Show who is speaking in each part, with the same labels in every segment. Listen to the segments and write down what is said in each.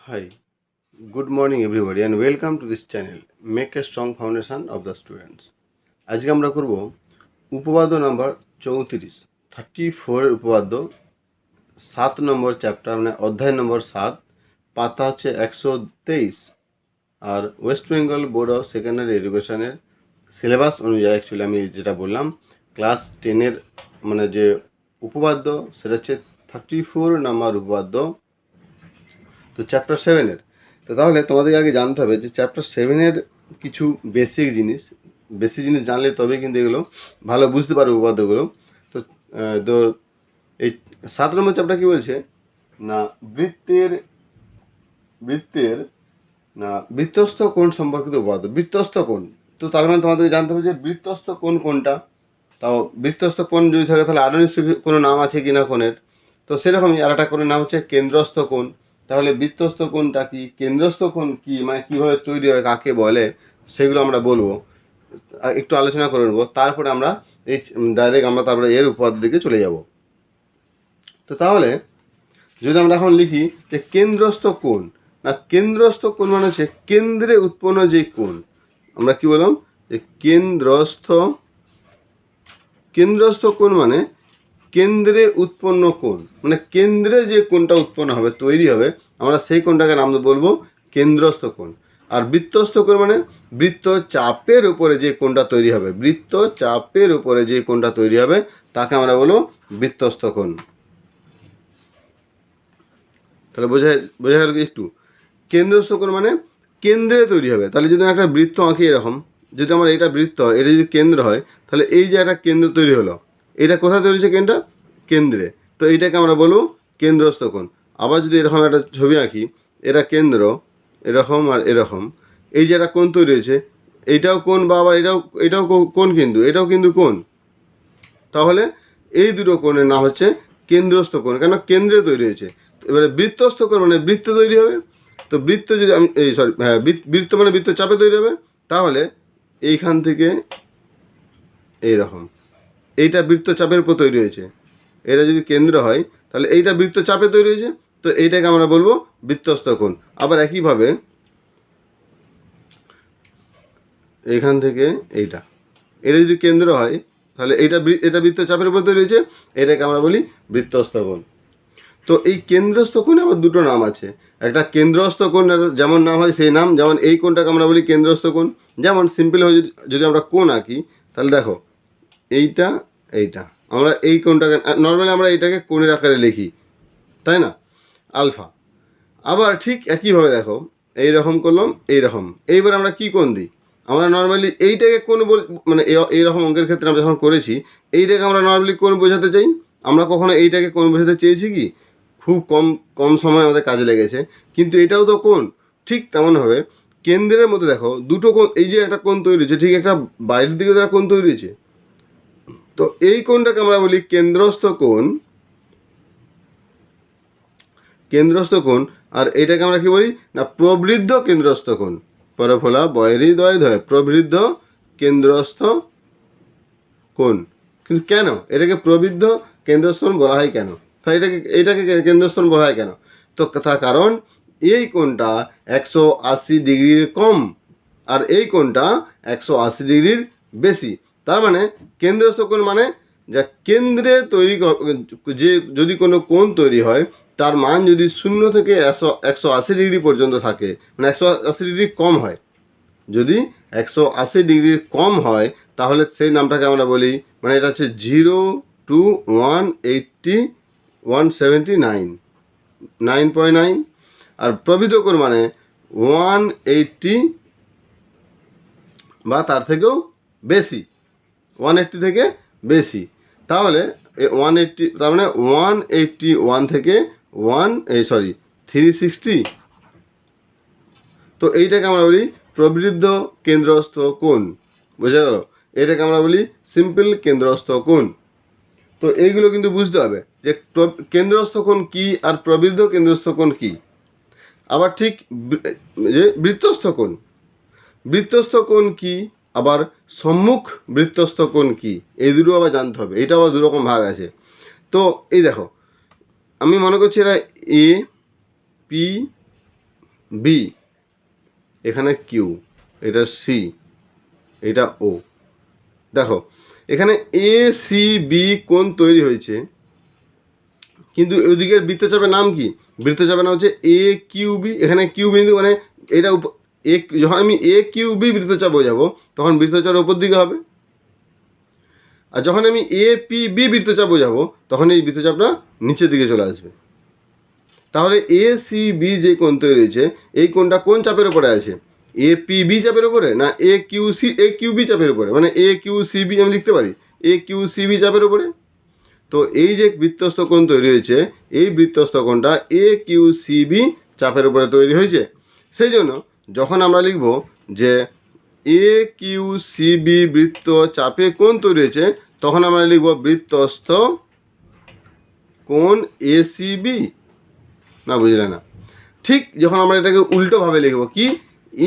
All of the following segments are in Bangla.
Speaker 1: Hi, good morning everybody and welcome to this channel. Make a strong foundation of the students. আজকে আমরা করব উপপাদ্য নাম্বার 34 এর উপপাদ্য 7 নম্বর চ্যাপ্টার মানে অধ্যায় নম্বর 7 পাতা হচ্ছে 123 আর West Bengal board of secondary এডুকেশনের সিলেবাস অনুযায়ী অ্যাকচুয়ালি আমি যেটা বললাম ক্লাস 10 এর মানে যে উপপাদ্য সেটা হচ্ছে 34 নম্বর উপপাদ্য তো চ্যাপ্টার 7 এর। তো তাহলে তোমাদেরকে আগে জানতে হবে যে চ্যাপ্টার 7-এর কিছু বেসিক জিনিস জানলে তবে কিন্তু এগুলো ভালো বুঝতে পারবে উপপাদ্যগুলো। তো তো এই 7 নম্বর চ্যাপ্টার কী বলছে না বৃত্তের বৃত্তস্থ কোণ সম্পর্কিত উপপাদ্য। বৃত্তস্থ কোণ, তো তার মানে তোমাদেরকে জানতে হবে যে বৃত্তস্থ কোণ কোনটা। তাও বৃত্তস্থ কোণ যদি থাকে তাহলে আরও নিশ্চয়ই কোনো নাম আছে কিনা কোণের। তো সেরকমই আর একটা কোণের নাম হচ্ছে কেন্দ্রস্থ কোণ। তাহলে বৃত্তস্থ কোণটা কি, কেন্দ্রস্থ কোণ কি, মানে কীভাবে তৈরি হয়, কাকে বলে, সেগুলো আমরা বলবো, একটু আলোচনা করে নেবো। তারপরে আমরা এই ডাইরেক্ট আমরা তারপরে এর উপপাদ্য দিকে চলে যাব। তো তাহলে যদি আমরা এখন লিখি যে কেন্দ্রস্থ কোণ, না কেন্দ্রস্থ কোণ মানে হচ্ছে কেন্দ্রে উৎপন্ন যে কোণ। আমরা কি বললাম যে কেন্দ্রস্থ কোণ মানে কেন্দ্রে উৎপন্ন কোণ, মানে কেন্দ্রে যে কোণটা উৎপন্ন হবে, তৈরি হবে, আমরা সেই কোণটাকে নাম বলবো কেন্দ্রস্থ কোণ। আর বৃত্তস্থ কোণ মানে বৃত্ত চাপের উপরে যে কোণটা তৈরি হবে, বৃত্ত চাপের উপরে যে কোণটা তৈরি হবে তাকে আমরা বলবো বৃত্তস্থ কোণ। তাহলে বোঝা গেল একটু। কেন্দ্রস্থ কোণ মানে কেন্দ্রে তৈরি হবে। তাহলে যদি একটা বৃত্ত আঁকি এরকম, যদি আমার এটা বৃত্ত হয়, এটা যদি কেন্দ্র হয়, তাহলে এই যে একটা কেন্দ্র তৈরি হলো, এটা কোথায় তৈরি হচ্ছে, কেন্দ্রে। তো এইটাকে আমরা বলবো কেন্দ্রস্থ কোণ। আবার যদি এরকম একটা ছবি আঁকি, এটা কেন্দ্র এরকম আর এরকম, এই যে একটা কোণ তৈরি হয়েছে, এইটাও কোণ, বা আবার এটাও কোণ, কিন্তু এটাও কিন্তু কোণ। তাহলে এই দুটো কোণের নাম হচ্ছে কেন্দ্রস্থ কোণ, কেন কেন্দ্রে তৈরি হয়েছে। এবারে বৃত্তস্থ কোণ মানে বৃত্ত তৈরি হবে। তো বৃত্ত যদি আমি বৃত্ত মানে বৃত্ত চাপে তৈরি হবে। তাহলে এইখান থেকে এইরকম, এইটা বৃত্ত চাপের উপর তৈরি হয়েছে, এটা যদি কেন্দ্র হয় তাহলে এইটা বৃত্ত চাপে তৈরি হয়েছে, তো এইটাকে আমরা বলবো বৃত্তস্থ কোণ। আবার একইভাবে এইখান থেকে এটা যদি কেন্দ্র হয় তাহলে এটা বৃত্ত চাপের উপর তৈরি হয়েছে, এটাকে আমরা বলি বৃত্তস্থ কোণ। তো এই কেন্দ্রস্থ কোণে আবার দুটো নাম আছে। একটা কেন্দ্রস্থ কোণ যেমন নাম হয় সেই নাম, যেমন এই কোণটাকে আমরা বলি কেন্দ্রস্থ কোণ। যেমন সিম্পল হয়ে যদি আমরা কোণ আঁকি, তাহলে দেখো এইটা আমরা এই কোণটাকে নর্মালি আমরা এইটাকে কোণের আকারে লিখি, তাই না, আলফা। আবার ঠিক একইভাবে দেখো এইরকম করলাম, এইবার আমরা কি কোণ দিই, আমরা নর্মালি এইটাকে কোণ মানে এইরকম অঙ্কের ক্ষেত্রে আমরা যখন করেছি, এইটাকে আমরা নর্মালি কোণ বোঝাতে চাই। আমরা কখনো এইটাকে কোণ বোঝাতে চেয়েছি কি, খুব কম সময় আমাদের কাজে লেগেছে, কিন্তু এটাও তো কোণ। ঠিক তেমনভাবে কেন্দ্রের মধ্যে দেখো দুটো কোণ, এই যে একটা কোণ তৈরি হয়েছে, ঠিক একটা বাইরের দিকে একটা কোণ তৈরি হয়েছে, তো এই কোণটাকে আমরা বলি কেন্দ্রস্থ কোণ। আর এটাকে আমরা কি বলি না প্রবৃদ্ধ কেন্দ্রস্থ কোণ। পরফলা বয়রি দয় ধয়, প্রবৃদ্ধ কেন্দ্রস্থ কোণ। কিন্তু কেন এটাকে প্রবৃদ্ধ কেন্দ্রস্থ কোণ বলা হয় কেন, তাই এটাকে কেন্দ্রস্থ কোণ বলা হয় কেন? তো তার কারণ এই কোণটা 180 ডিগ্রির কম আর এই কোণটা 180 ডিগ্রির বেশি। তার মানে কেন্দ্রস্থ কোণ মানে যা কেন্দ্রে তৈরি, যে যদি কোনো কোণ তৈরি হয় তার মান যদি 0 থেকে 180 ডিগ্রি পর্যন্ত থাকে, মানে 180 ডিগ্রি কম হয়, যদি 180 ডিগ্রির কম হয় তাহলে সেই নামটাকে আমরা বলি, মানে এটা হচ্ছে 0 to 180 179 9.9। আর প্রবৃদ্ধ কোণ মানে 180 বা তার থেকেও বেশি, 180 থেকে বেশি। তাহলে 180 তার মানে 181 থেকে 360। তো এইটাকে আমরা বলি প্রবৃদ্ধ কেন্দ্রস্থ কোণ। বোঝা গেল? এটাকে আমরা বলি সিম্পল কেন্দ্রস্থ কোণ। তো এইগুলো কিন্তু বুঝতে হবে যে কেন্দ্রস্থ কোণ কি আর প্রবৃদ্ধ কেন্দ্রস্থ কোণ কি। আবার ঠিক যে বৃত্তস্থ কোণ কি, আবার সম্মুখ বৃত্তস্থ কোণ কি, এই দুটো আবার জানতে হবে। এটা আবার দুরকম ভাগ আছে। তো এই দেখো আমি মনে করছি এরা এ পি বি, এখানে কিউ, এটা সি, এটা ও। দেখো এখানে এ সি বি কোণ তৈরি হয়েছে, কিন্তু ওইদিকের বৃত্তচাপের নাম কি? বৃত্তচাপের নাম হচ্ছে এ কিউ বি। এখানে কিউ বিন্দু মানে এটা যখন আমি এ কিউ বি বৃত্তচাপ বোঝাবো তখন বৃত্তচাপের উপর দিকে হবে, আর যখন আমি এ পি বি বৃত্তচাপ বোঝাবো তখন এই বৃত্তচাপটা নিচের দিকে চলে আসবে। তাহলে এ সি বি যে কোণ তৈরি হয়েছে এই কোণটা কোন চাপের উপরে আছে? এ পি বি চাপের উপরে, না এ কিউ বি চাপের উপরে? মানে এ কিউ সি বি আমি লিখতে পারি এ কিউ সি বি চাপের উপরে। তো এই যে বৃত্তস্থ কোণ তৈরি হয়েছে এই বৃত্তস্থ কোণটা এ কিউ সি বি চাপের উপরে তৈরি হয়েছে। সেই জন্য যখন আমরা লিখব যে এ কিউ সি বি বৃত্ত চাপে কোণ তৈরি হয়েছে তখন আমরা লিখব বৃত্তস্থ কোণ এ সি বি। না বুঝলে না? ঠিক যখন আমরা এটাকে উল্টোভাবে লিখব কি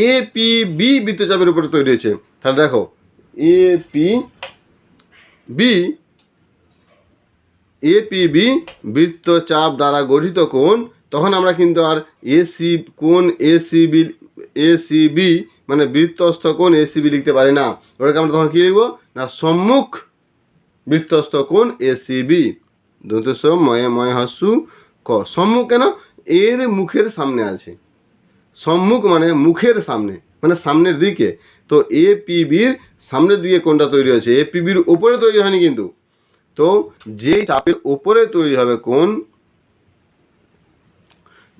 Speaker 1: এ পি বি বৃত্তচাপের উপরে তৈরি হয়েছে, তাহলে দেখো এ পি বি এপিবি বৃত্তচাপ দ্বারা গঠিত কোণ, তখন আমরা কিন্তু আর এসি কোণ এসিবি মানে বৃত্তস্থ কোণ এসিবি লিখতে পারি না। ওটাকে আমরা তখন কী লিখব না সম্মুখ বৃত্তস্থ কোণ এসিবি। দন্তস্ব ময়ে ময় হস্যু ক। সম্মুখ কেন? এর মুখের সামনে আছে। সম্মুখ মানে মুখের সামনে, মানে সামনের দিকে। তো এপিবির সামনের দিকে কোণটা তৈরি হয়েছে, এপিবির উপরে তৈরি হয়নি কিন্তু। তো যে চাপের উপরে তৈরি হবে কোণ,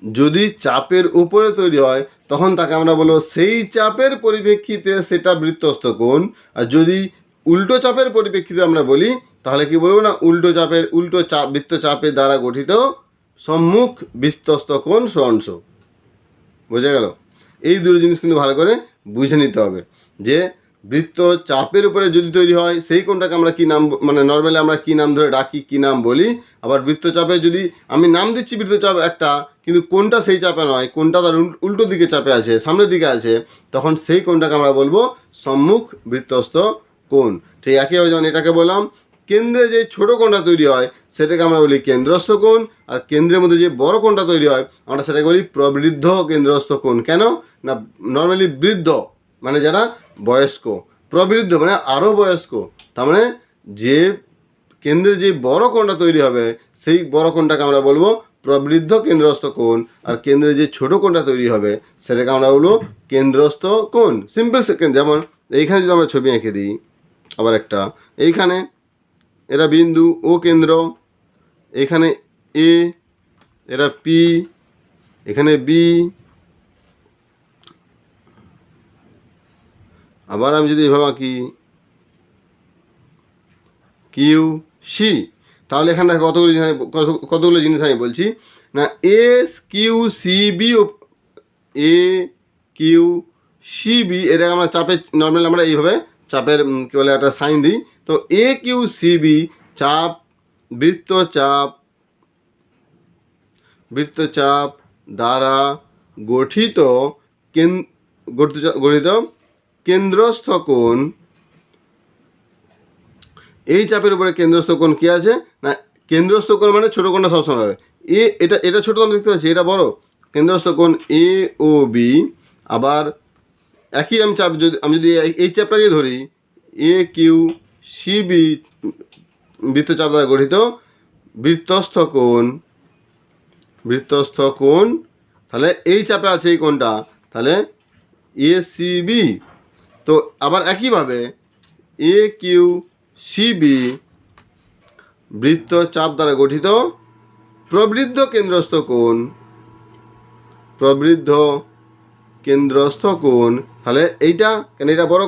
Speaker 1: যদি চাপের উপরে তৈরি হয় তখন তাকে আমরা বলবো সেই চাপের পরিপ্রেক্ষিতে সেটা বৃত্তস্থ কোণ। আর যদি উল্টো চাপের পরিপ্রেক্ষিতে আমরা বলি তাহলে কি বলবো না উল্টো চাপ বৃত্তচাপের দ্বারা গঠিত সম্মুখ বৃত্তস্থ কোণ সহংস। বোঝা গেল? এই দুটো জিনিস কিন্তু ভালো করে বুঝে নিতে হবে যে বৃত্ত চাপের উপরে যদি তৈরি হয় সেই কোণটাকে আমরা কি নাম, মানে নর্মালি আমরা কি নাম ধরে ডাকি, কি নাম বলি। আবার বৃত্তচাপে যদি আমি নাম দিচ্ছি বৃত্তচাপ একটা, কিন্তু কোণটা সেই চাপে নয়, কোণটা তার উল্টো দিকে চাপে আছে, সামনের দিকে আছে, তখন সেই কোণটাকে আমরা বলবো সম্মুখ বৃত্তস্থ কোণ। ঠিক একইভাবে যেমন এটাকে বললাম কেন্দ্রে যে ছোট কোণটা তৈরি হয় সেটাকে আমরা বলি কেন্দ্রস্থ কোণ, আর কেন্দ্রের মধ্যে যে বড় কোণটা তৈরি হয় আমরা সেটাকে বলি প্রবৃদ্ধ কেন্দ্রস্থ কোণ। কেন না নর্মালি বৃদ্ধ মানে যারা বয়স্ক, প্রবৃদ্ধ মানে আরও বয়স্ক, তার মানে যে কেন্দ্রে যে বড় কোণটা তৈরি হবে সেই বড় কোণটাকে আমরা বলবো প্রবৃদ্ধ কেন্দ্রস্থ কোণ, আর কেন্দ্রে যে ছোট কোণটা তৈরি হবে সেটাকে আমরা বলবো কেন্দ্রস্থ কোণ। Simple second. যেমন এইখানে যদি আমরা ছবি এঁকে দিই আবার একটা, এইখানে এরা বিন্দু ও কেন্দ্র, এখানে এ, এরা পি, এখানে বি, আবার আমি যদি এভাবে আঁকি কিউ সি, তাহলে এখানে কতগুলো জিনিস আমি বলছি না এস কিউ সি বি ও এ কিউ সি বি, এটা আমরা চাপের নর্মালি আমরা এইভাবে চাপের কী বলে একটা সাইন দিই। তো এ কিউ সি বি চাপ বৃত্তচাপ দ্বারা গঠিত কেন্দ্রস্থ কোণ। এই চাপের উপরে কেন্দ্রস্থ কোণ কি আছে না কেন্দ্রস্থ কোণ মানে ছোট কোণটা সবসময় হবে এটা ছোট আমরা দেখতে পাচ্ছি, এটা বড়। কেন্দ্রস্থ কোণ এ ও বি। আবার একই আমি যদি এই চাপটাকে ধরি এ কিউ সি বি বৃত্তচাপ দ্বারা গঠিত বৃত্তস্থ কোণ, তাহলে এই চাপে আছে এই কোণটা, তাহলে এ সি বি। তো আবার একইভাবে এ কিউ সি বি বৃত্তচাপ দ্বারা গঠিত প্রবৃদ্ধ কেন্দ্রস্থ কোণ, তাহলে এইটা কেন এটা বড়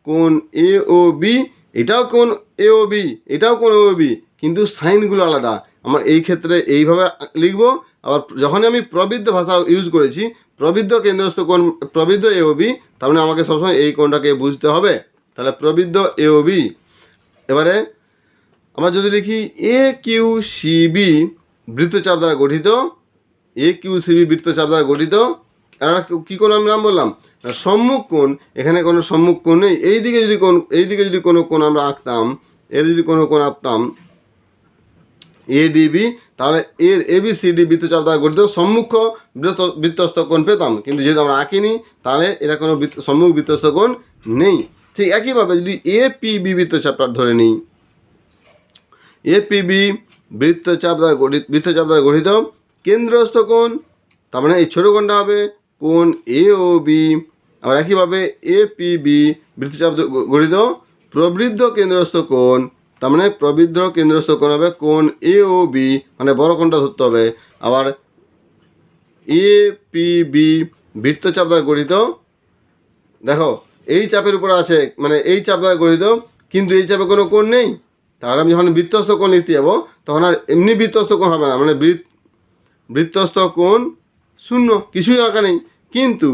Speaker 1: কোণ এ ও বি, এটাও কোণ এ ও বি, এটাও কোণ ও বি, কিন্তু সাইনগুলো আলাদা। আমরা এই ক্ষেত্রে এইভাবে লিখব। আবার যখন আমি প্রবৃদ্ধ ভাষা ইউজ করেছি প্রবৃদ্ধ কেন্দ্রস্থ কোণ প্রবৃদ্ধ এ ও বি, তার মানে আমাকে সবসময় এই কোণটাকে বুঝতে হবে। তাহলে প্রবৃদ্ধ এ ও বি। এবারে আমরা যদি লিখি এ কিউ সি বি বৃত্তচাপ দ্বারা গঠিত, এ কিউ সি বি বৃত্তচাপ দ্বারা গঠিত, আর কী কোণ আমি নাম বললাম সম্মুখ কোণ। এখানে কোনো সম্মুখ কোণ নেই। এইদিকে যদি কোনো কোণ আমরা আঁকতাম, এর যদি কোনো কোণ আঁকতাম এ ডিবি, তাহলে এর ABCD বৃত্তচাপ দ্বারা গঠিত সম্মুখ বৃত্তস্থ কোণ পেতাম, কিন্তু যেহেতু আমরা আঁকিনি তাহলে এটা কোনো সম্মুখ বৃত্তস্থ কোণ নেই। ঠিক একইভাবে যদি APB বৃত্তচাপটা ধরে নিই, APB বৃত্তচাপ দ্বারা গঠিত কেন্দ্রস্থ কোণ, তার মানে এই ছোট কোণটা হবে কোণ AOB। আবার একইভাবে APB বৃত্তচাপ গঠিত প্রবৃদ্ধ কেন্দ্রস্থ কোণ, তার মানে প্রবৃদ্ধ কেন্দ্রস্থ কোণ হবে কোণ AOB, মানে বড় কোণটা ধরতে হবে। আবার APB বৃত্তচাপ দ্বারা গঠিত, দেখো এই চাপের উপর আছে, মানে এই চাপ দ্বারা গঠিত, কিন্তু এই চাপে কোনো কোণ নেই। তাহলে আমি যখন বৃত্তস্থ কোণ লিখতে যাবো তখন আর এমনি বৃত্তস্থ কোণ হবে না, মানে বৃত্তস্থ কোণ শূন্য, কিছুই আঁকা নেই। কিন্তু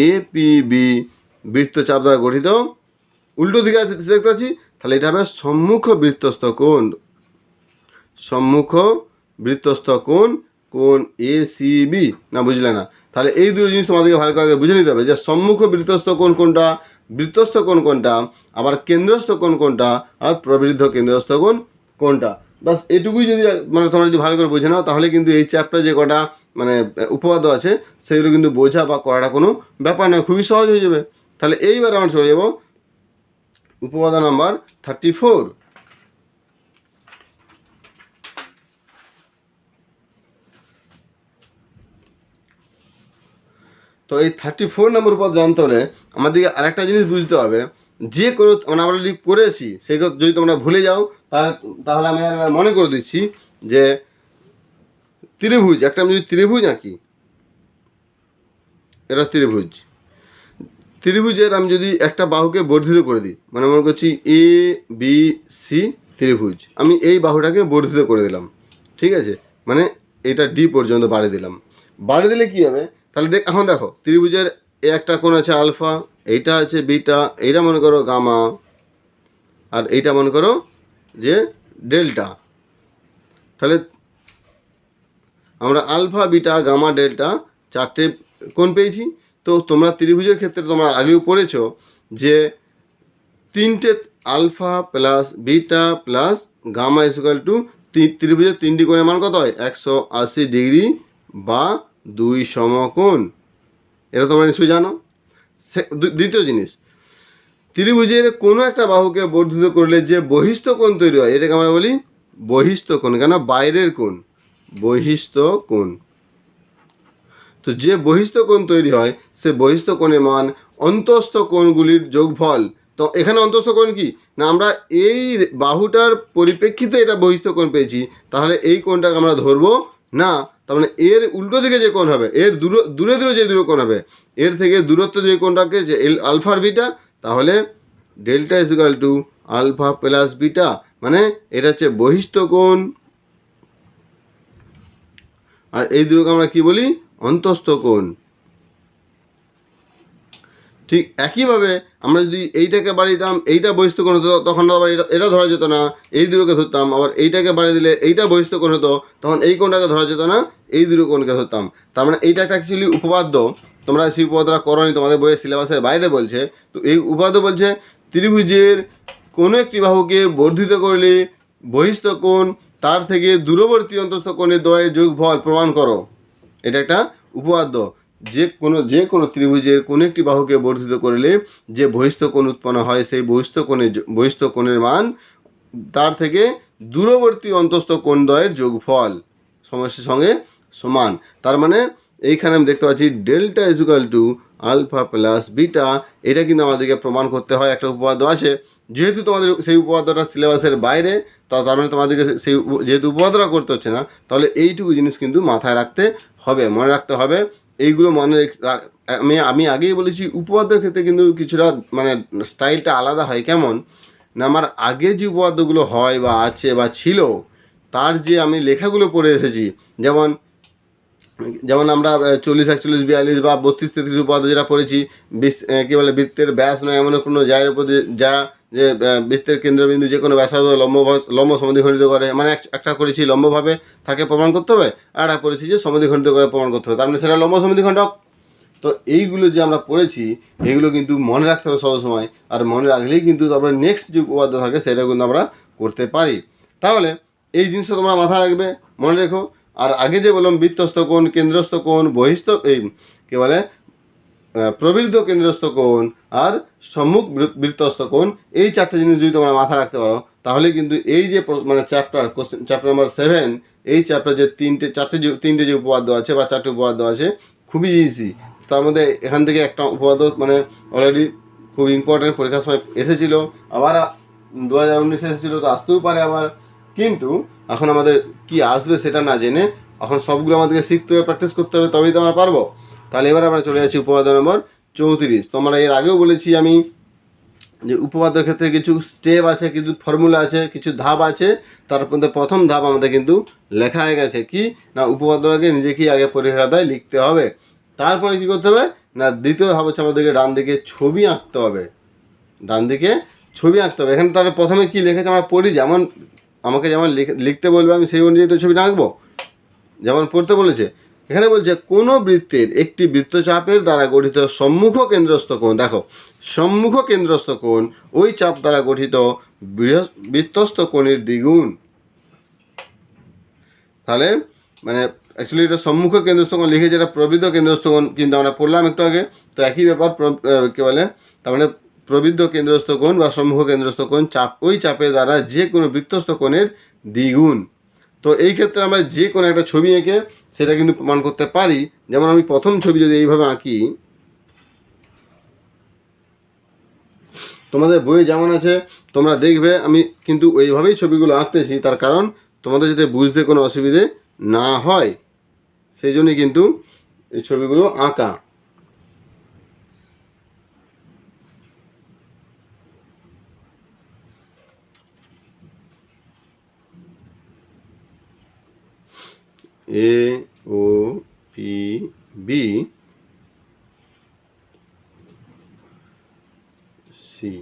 Speaker 1: APB বৃত্তচাপ দ্বারা গঠিত উল্টো দিকে দেখতে পাচ্ছি, তাহলে এটা হবে সম্মুখ বৃত্তস্থ কোণ। সম্মুখ বৃত্তস্থ কোণ কোণ ACB। না বুঝলে না? তাহলে এই দুটো জিনিস তোমাদেরকে ভালো করে বুঝে নিতে হবে যে সম্মুখ বৃত্তস্থ কোণ কোনটা, বৃত্তস্থ কোণ কোনটা, আবার কেন্দ্রস্থ কোণ কোনটা, আর প্রবৃদ্ধ কেন্দ্রস্থ কোণ কোনটা। বাস এটুকুই যদি মানে তোমরা যদি ভালো করে বুঝে নাও তাহলে কিন্তু এই চ্যাপ্টার যে কটা মানে উপপাদ্য আছে সেগুলো কিন্তু বোঝা বা করাটা কোনো ব্যাপার নয়, খুবই সহজ হয়ে যাবে। তাহলে এইবার আমরা চলে যাবো উপপাদ্য নাম্বার 34। তো এই 34 নম্বর উপপাদ্য জানতে হলে আমাদেরকে আরেকটা জিনিস বুঝতে হবে, যে কোনো মানে আমরা যদি করেছি সেগুলো যদি তোমরা ভুলে যাও তাহলে আমি আর মনে করে দিচ্ছি যে ত্রিভুজ, একটা আমি যদি ত্রিভুজ আঁকি, এটা ত্রিভুজের আমি যদি একটা বাহুকে বর্ধিত করে দিই, মানে মনে করছি ABC ত্রিভুজ, আমি এই বাহুটাকে বর্ধিত করে দিলাম, ঠিক আছে, মানে এটা D পর্যন্ত বাড়িয়ে দিলাম। বাড়িয়ে দিলে কী হবে, তাহলে এখন দেখো ত্রিভুজের একটা কোণ আছে আলফা, এইটা আছে বিটা, এইটা মনে করো গামা, আর এইটা মনে করো যে ডেল্টা। তাহলে আমরা আলফা বিটা গামা ডেল্টা চারটে কোণ পেয়েছি। তো তোমরা ত্রিভুজের ক্ষেত্রে তোমরা আগেও পড়েছো যে তিনটে alpha plus beta plus gamma equal to ত্রিভুজের তিনটি কোণের মান কত হয়, 180 ডিগ্রি বা 2 সমকোণ। এটা তোমরা নিশ্চয়ই জানো। দ্বিতীয় জিনিস, ত্রিভুজের কোনো একটা বাহুকে বর্ধিত করলে যে বহিস্থ কোণ তৈরি হয় এটাকে আমরা বলি বহিস্থ কোণ, কেন বাইরের কোণ, বহিস্থ কোণ। তো যে বহিস্থ কোণ তৈরি হয় সে বহিস্থ কোণের মান অন্তস্থ কোণগুলির যোগফল। তো এখানে অন্তস্থ কোণ কি না, আমরা এই বাহুটার পরিপ্রেক্ষিতে এটা বহিস্থ কোণ পেয়েছি, তাহলে এই কোণটাকে আমরা ধরবো না। তার মানে এর উল্টো দিকে যে কোণ হবে, এর দূরে দূরে যে দুটো কোণ হবে, এর থেকে দূরত্ব যে কোণটাকে যে আলফার বিটা, তাহলে delta is equal to alpha plus beta, মানে এটা হচ্ছে বহিস্থ কোণ, আর এই দুটোকে আমরা কি বলি, অন্তস্থ কোণ। ঠিক একইভাবে আমরা যদি এইটাকে বাড়িয়ে দিতাম, এইটা বহিস্থ কোণ হতো, তখন আবার এটা ধরা যেত না, এই দুটোকে ধরতাম। আবার এইটাকে বাড়িয়ে দিলে এইটা বহিস্থ কোণ হতো, তখন এই কোণটাকে ধরা যেত না, এই দুটো কোণকে ধরতাম। তার মানে এইটা একটা অ্যাকচুয়ালি উপপাদ্য, তোমরা সেই উপপাদ্যটা করোনি, তোমাদের বইয়ের সিলেবাসের বাইরে বলছে। তো এই উপপাদ্য বলছে ত্রিভুজের কোনো একটি বাহুকে বর্ধিত করলে বহিস্থ কোণ তার থেকে দূরবর্তী অন্তস্থ কোণের দ্বয়ের যোগফল প্রমাণ করো। এটা একটা উপপাদ্য, যে কোনো ত্রিভুজের কোনো একটি বাহুকে বর্ধিত করলে যে বহিস্থ কোণ উৎপন্ন হয় সেই বহিস্থ কোণের মান তার থেকে দূরবর্তী অন্তস্থ কোণ দ্বয়ের যোগফল সমস্যার সঙ্গে সমান। তার মানে এইখানে আমি দেখতে পাচ্ছি delta is equal to alpha plus beta, এটা কিন্তু আমাদেরকে প্রমাণ করতে হয়, একটা উপপাদ্য আছে। যেহেতু তোমাদের সেই উপপাদ্যটা সিলেবাসের বাইরে, তার মানে তোমাদেরকে সেই যেহেতু উপপাদ্যটা করতে হচ্ছে না, তাহলে এইটুকু জিনিস কিন্তু মাথায় রাখতে হবে, মনে রাখতে হবে। এইগুলো আমি আগেই বলেছি উপপাদ্যের ক্ষেত্রে কিন্তু কিছুটা মানে স্টাইলটা আলাদা হয়। কেমন না, আমার আগে যে উপপাদ্যগুলো হয় বা আছে বা ছিল তার যে আমি লেখাগুলো পড়ে এসেছি, যেমন আমরা 40, 41, 42 বা 32, 33 উপপাদ্য যেটা পড়েছি, কী বলে বৃত্তের ব্যাস নয় এমন কোনো জায়ের উপর যা যে বৃত্তের কেন্দ্রবিন্দু যে কোনো ব্যাসার্ধ লম্ব সমদ্বিখণ্ডিত করে, মানে একটা করেছি লম্বভাবে তাকে প্রমাণ করতে হবে, আর একটা করেছি যে সমদ্বিখণ্ডিত করে প্রমাণ করতে হবে, তার মানে সেটা লম্ব সমদ্বিখণ্ডক। তো এইগুলো যে আমরা পড়েছি এগুলো কিন্তু মনে রাখতে হবে সবসময়, আর মনে রাখলেই কিন্তু তারপরে নেক্সট যে উপপাদ্য থাকে সেটা কিন্তু আমরা করতে পারি। তাহলে এই জিনিসটা তোমরা মাথায় রাখবে, মনে রেখো। আর আগে যে বললাম বৃত্তস্থ কোণ, কেন্দ্রস্থ কোণ, বহিস্থ এই কি বলে প্রবৃদ্ধ কেন্দ্রস্থ কোণ আর সম্মুখ বৃত্তস্থ কোণ, এই চারটে জিনিস যদি তোমরা মাথায় রাখতে পারো তাহলে কিন্তু এই যে মানে চ্যাপ্টার নাম্বার 7, এই চ্যাপ্টার যে তিনটে যে উপপাদ্য আছে বা চারটে উপপাদ্য আছে খুবই ইজি। তার মধ্যে এখান থেকে একটা উপপাদ্য মানে অলরেডি খুব ইম্পর্টেন্ট, পরীক্ষার সময় এসেছিল, আবার 2019 এসেছিলো, তো আসতেও পারে আবার। কিন্তু এখন আমাদের কি আসবে সেটা না জেনে এখন সবগুলো আমাদেরকে শিখতে হবে, প্র্যাকটিস করতে হবে, তবেই তো আমরা পারবো। তাহলে এবার আমরা চলে যাচ্ছি উপপাদ্য নম্বর 34। তোমরা এর আগেও বলেছি আমি যে উপপাদ্যের ক্ষেত্রে কিছু স্টেপ আছে, কিছু ফর্মুলা আছে, কিছু ধাপ আছে। তার মধ্যে প্রথম ধাপ আমাদের কিন্তু লেখা হয়ে গেছে, কি না উপপাদ্যটাকে নিজেকেই আগে পরীক্ষাটায় লিখতে হবে। তারপরে কি করতে হবে না দ্বিতীয় ধাপ হচ্ছে আমাদেরকে ডান দিকে ছবি আঁকতে হবে, ডান দিকে ছবি আঁকতে হবে। এখানে তাহলে প্রথমে কি লিখেছে আমরা পড়ি, যেমন আমাকে যেমন লিখতে বলবে আমি সেই অনুযায়ী তো ছবিটা আঁকবো, যেমন পড়তে বলেছে। এখানে বলছে কোনো বৃত্তের একটি বৃত্তচাপের দ্বারা গঠিত সম্মুখ কেন্দ্রস্থ কোণ, দেখো সম্মুখ কেন্দ্রস্থ কোণ ওই চাপ দ্বারা গঠিত বৃত্তস্থ কোণের দ্বিগুণ। তাহলে মানে অ্যাকচুয়ালি এটা সম্মুখ কেন্দ্রস্থ কোণ লিখে, যেটা প্রবৃদ্ধ কেন্দ্রস্থ কোণ কিন্তু আমরা পড়লাম একটু আগে, তো একই ব্যাপার। কি বলে তার মানে প্রবৃদ্ধ কেন্দ্রস্থ কোণ বা সম্মুখ কেন্দ্রস্থ কোণ ওই চাপের দ্বারা যে কোনো বৃত্তস্থ কোণের দ্বিগুণ। তো এই ক্ষেত্রে আমরা যে কোনো একটা ছবি এঁকে সেটা কিন্তু প্রমাণ করতে পারি। যেমন আমি প্রথম ছবি যদি এইভাবে আঁকি, তোমাদের বইয়ে যেমন আছে তোমরা দেখবে আমি কিন্তু ওইভাবেই ছবিগুলো আঁকতেছি, তার কারণ তোমাদের যাতে বুঝতে কোনো অসুবিধে না হয় সেই জন্যই কিন্তু এই ছবিগুলো আঁকা। এ ও পি বি সি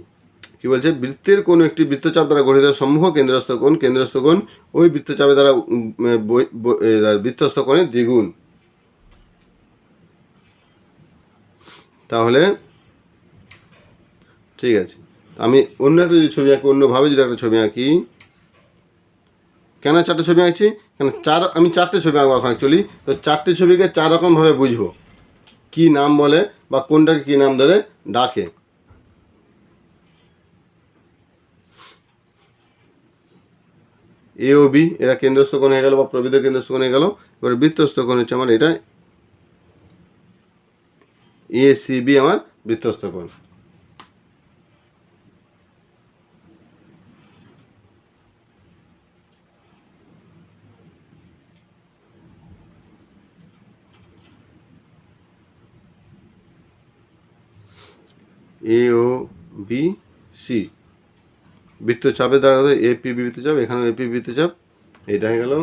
Speaker 1: কি বলছে, বৃত্তের কোনো একটি বৃত্তচাপ দ্বারা গঠিত সম্মুখ কেন্দ্রস্থ কোণ ওই বৃত্তচাপের দ্বারা বৃত্তস্থ কোণের দ্বিগুণ। তাহলে ঠিক আছে, আমি অন্য একটা যদি ছবি আঁকি, অন্যভাবে যদি একটা ছবি আঁকি, কেন চারটে ছবি আঁকছি, কেন আমি চারটে ছবি আঁকবো এখন অ্যাকচুয়ালি। তো চারটে ছবিকে চার রকমভাবে বুঝবো, কি নাম বলে বা কোনটাকে কি নাম ধরে ডাকে। এ ও বি এরা কেন্দ্রস্থ কোণ হয়ে গেল বা প্রবৃদ্ধ কেন্দ্রস্থ কোণ হয়ে গেল। এবার বৃত্তস্থ কোণ হচ্ছে আমার এটা এ সি বি আমার বৃত্তস্থ কোণ। এ ও বি সি বৃত্তচাপের দ্বারা এ পি বি বৃত্তচাপ, এখানেও এ পি বৃত্তচাপ, এইটা হয়ে গেল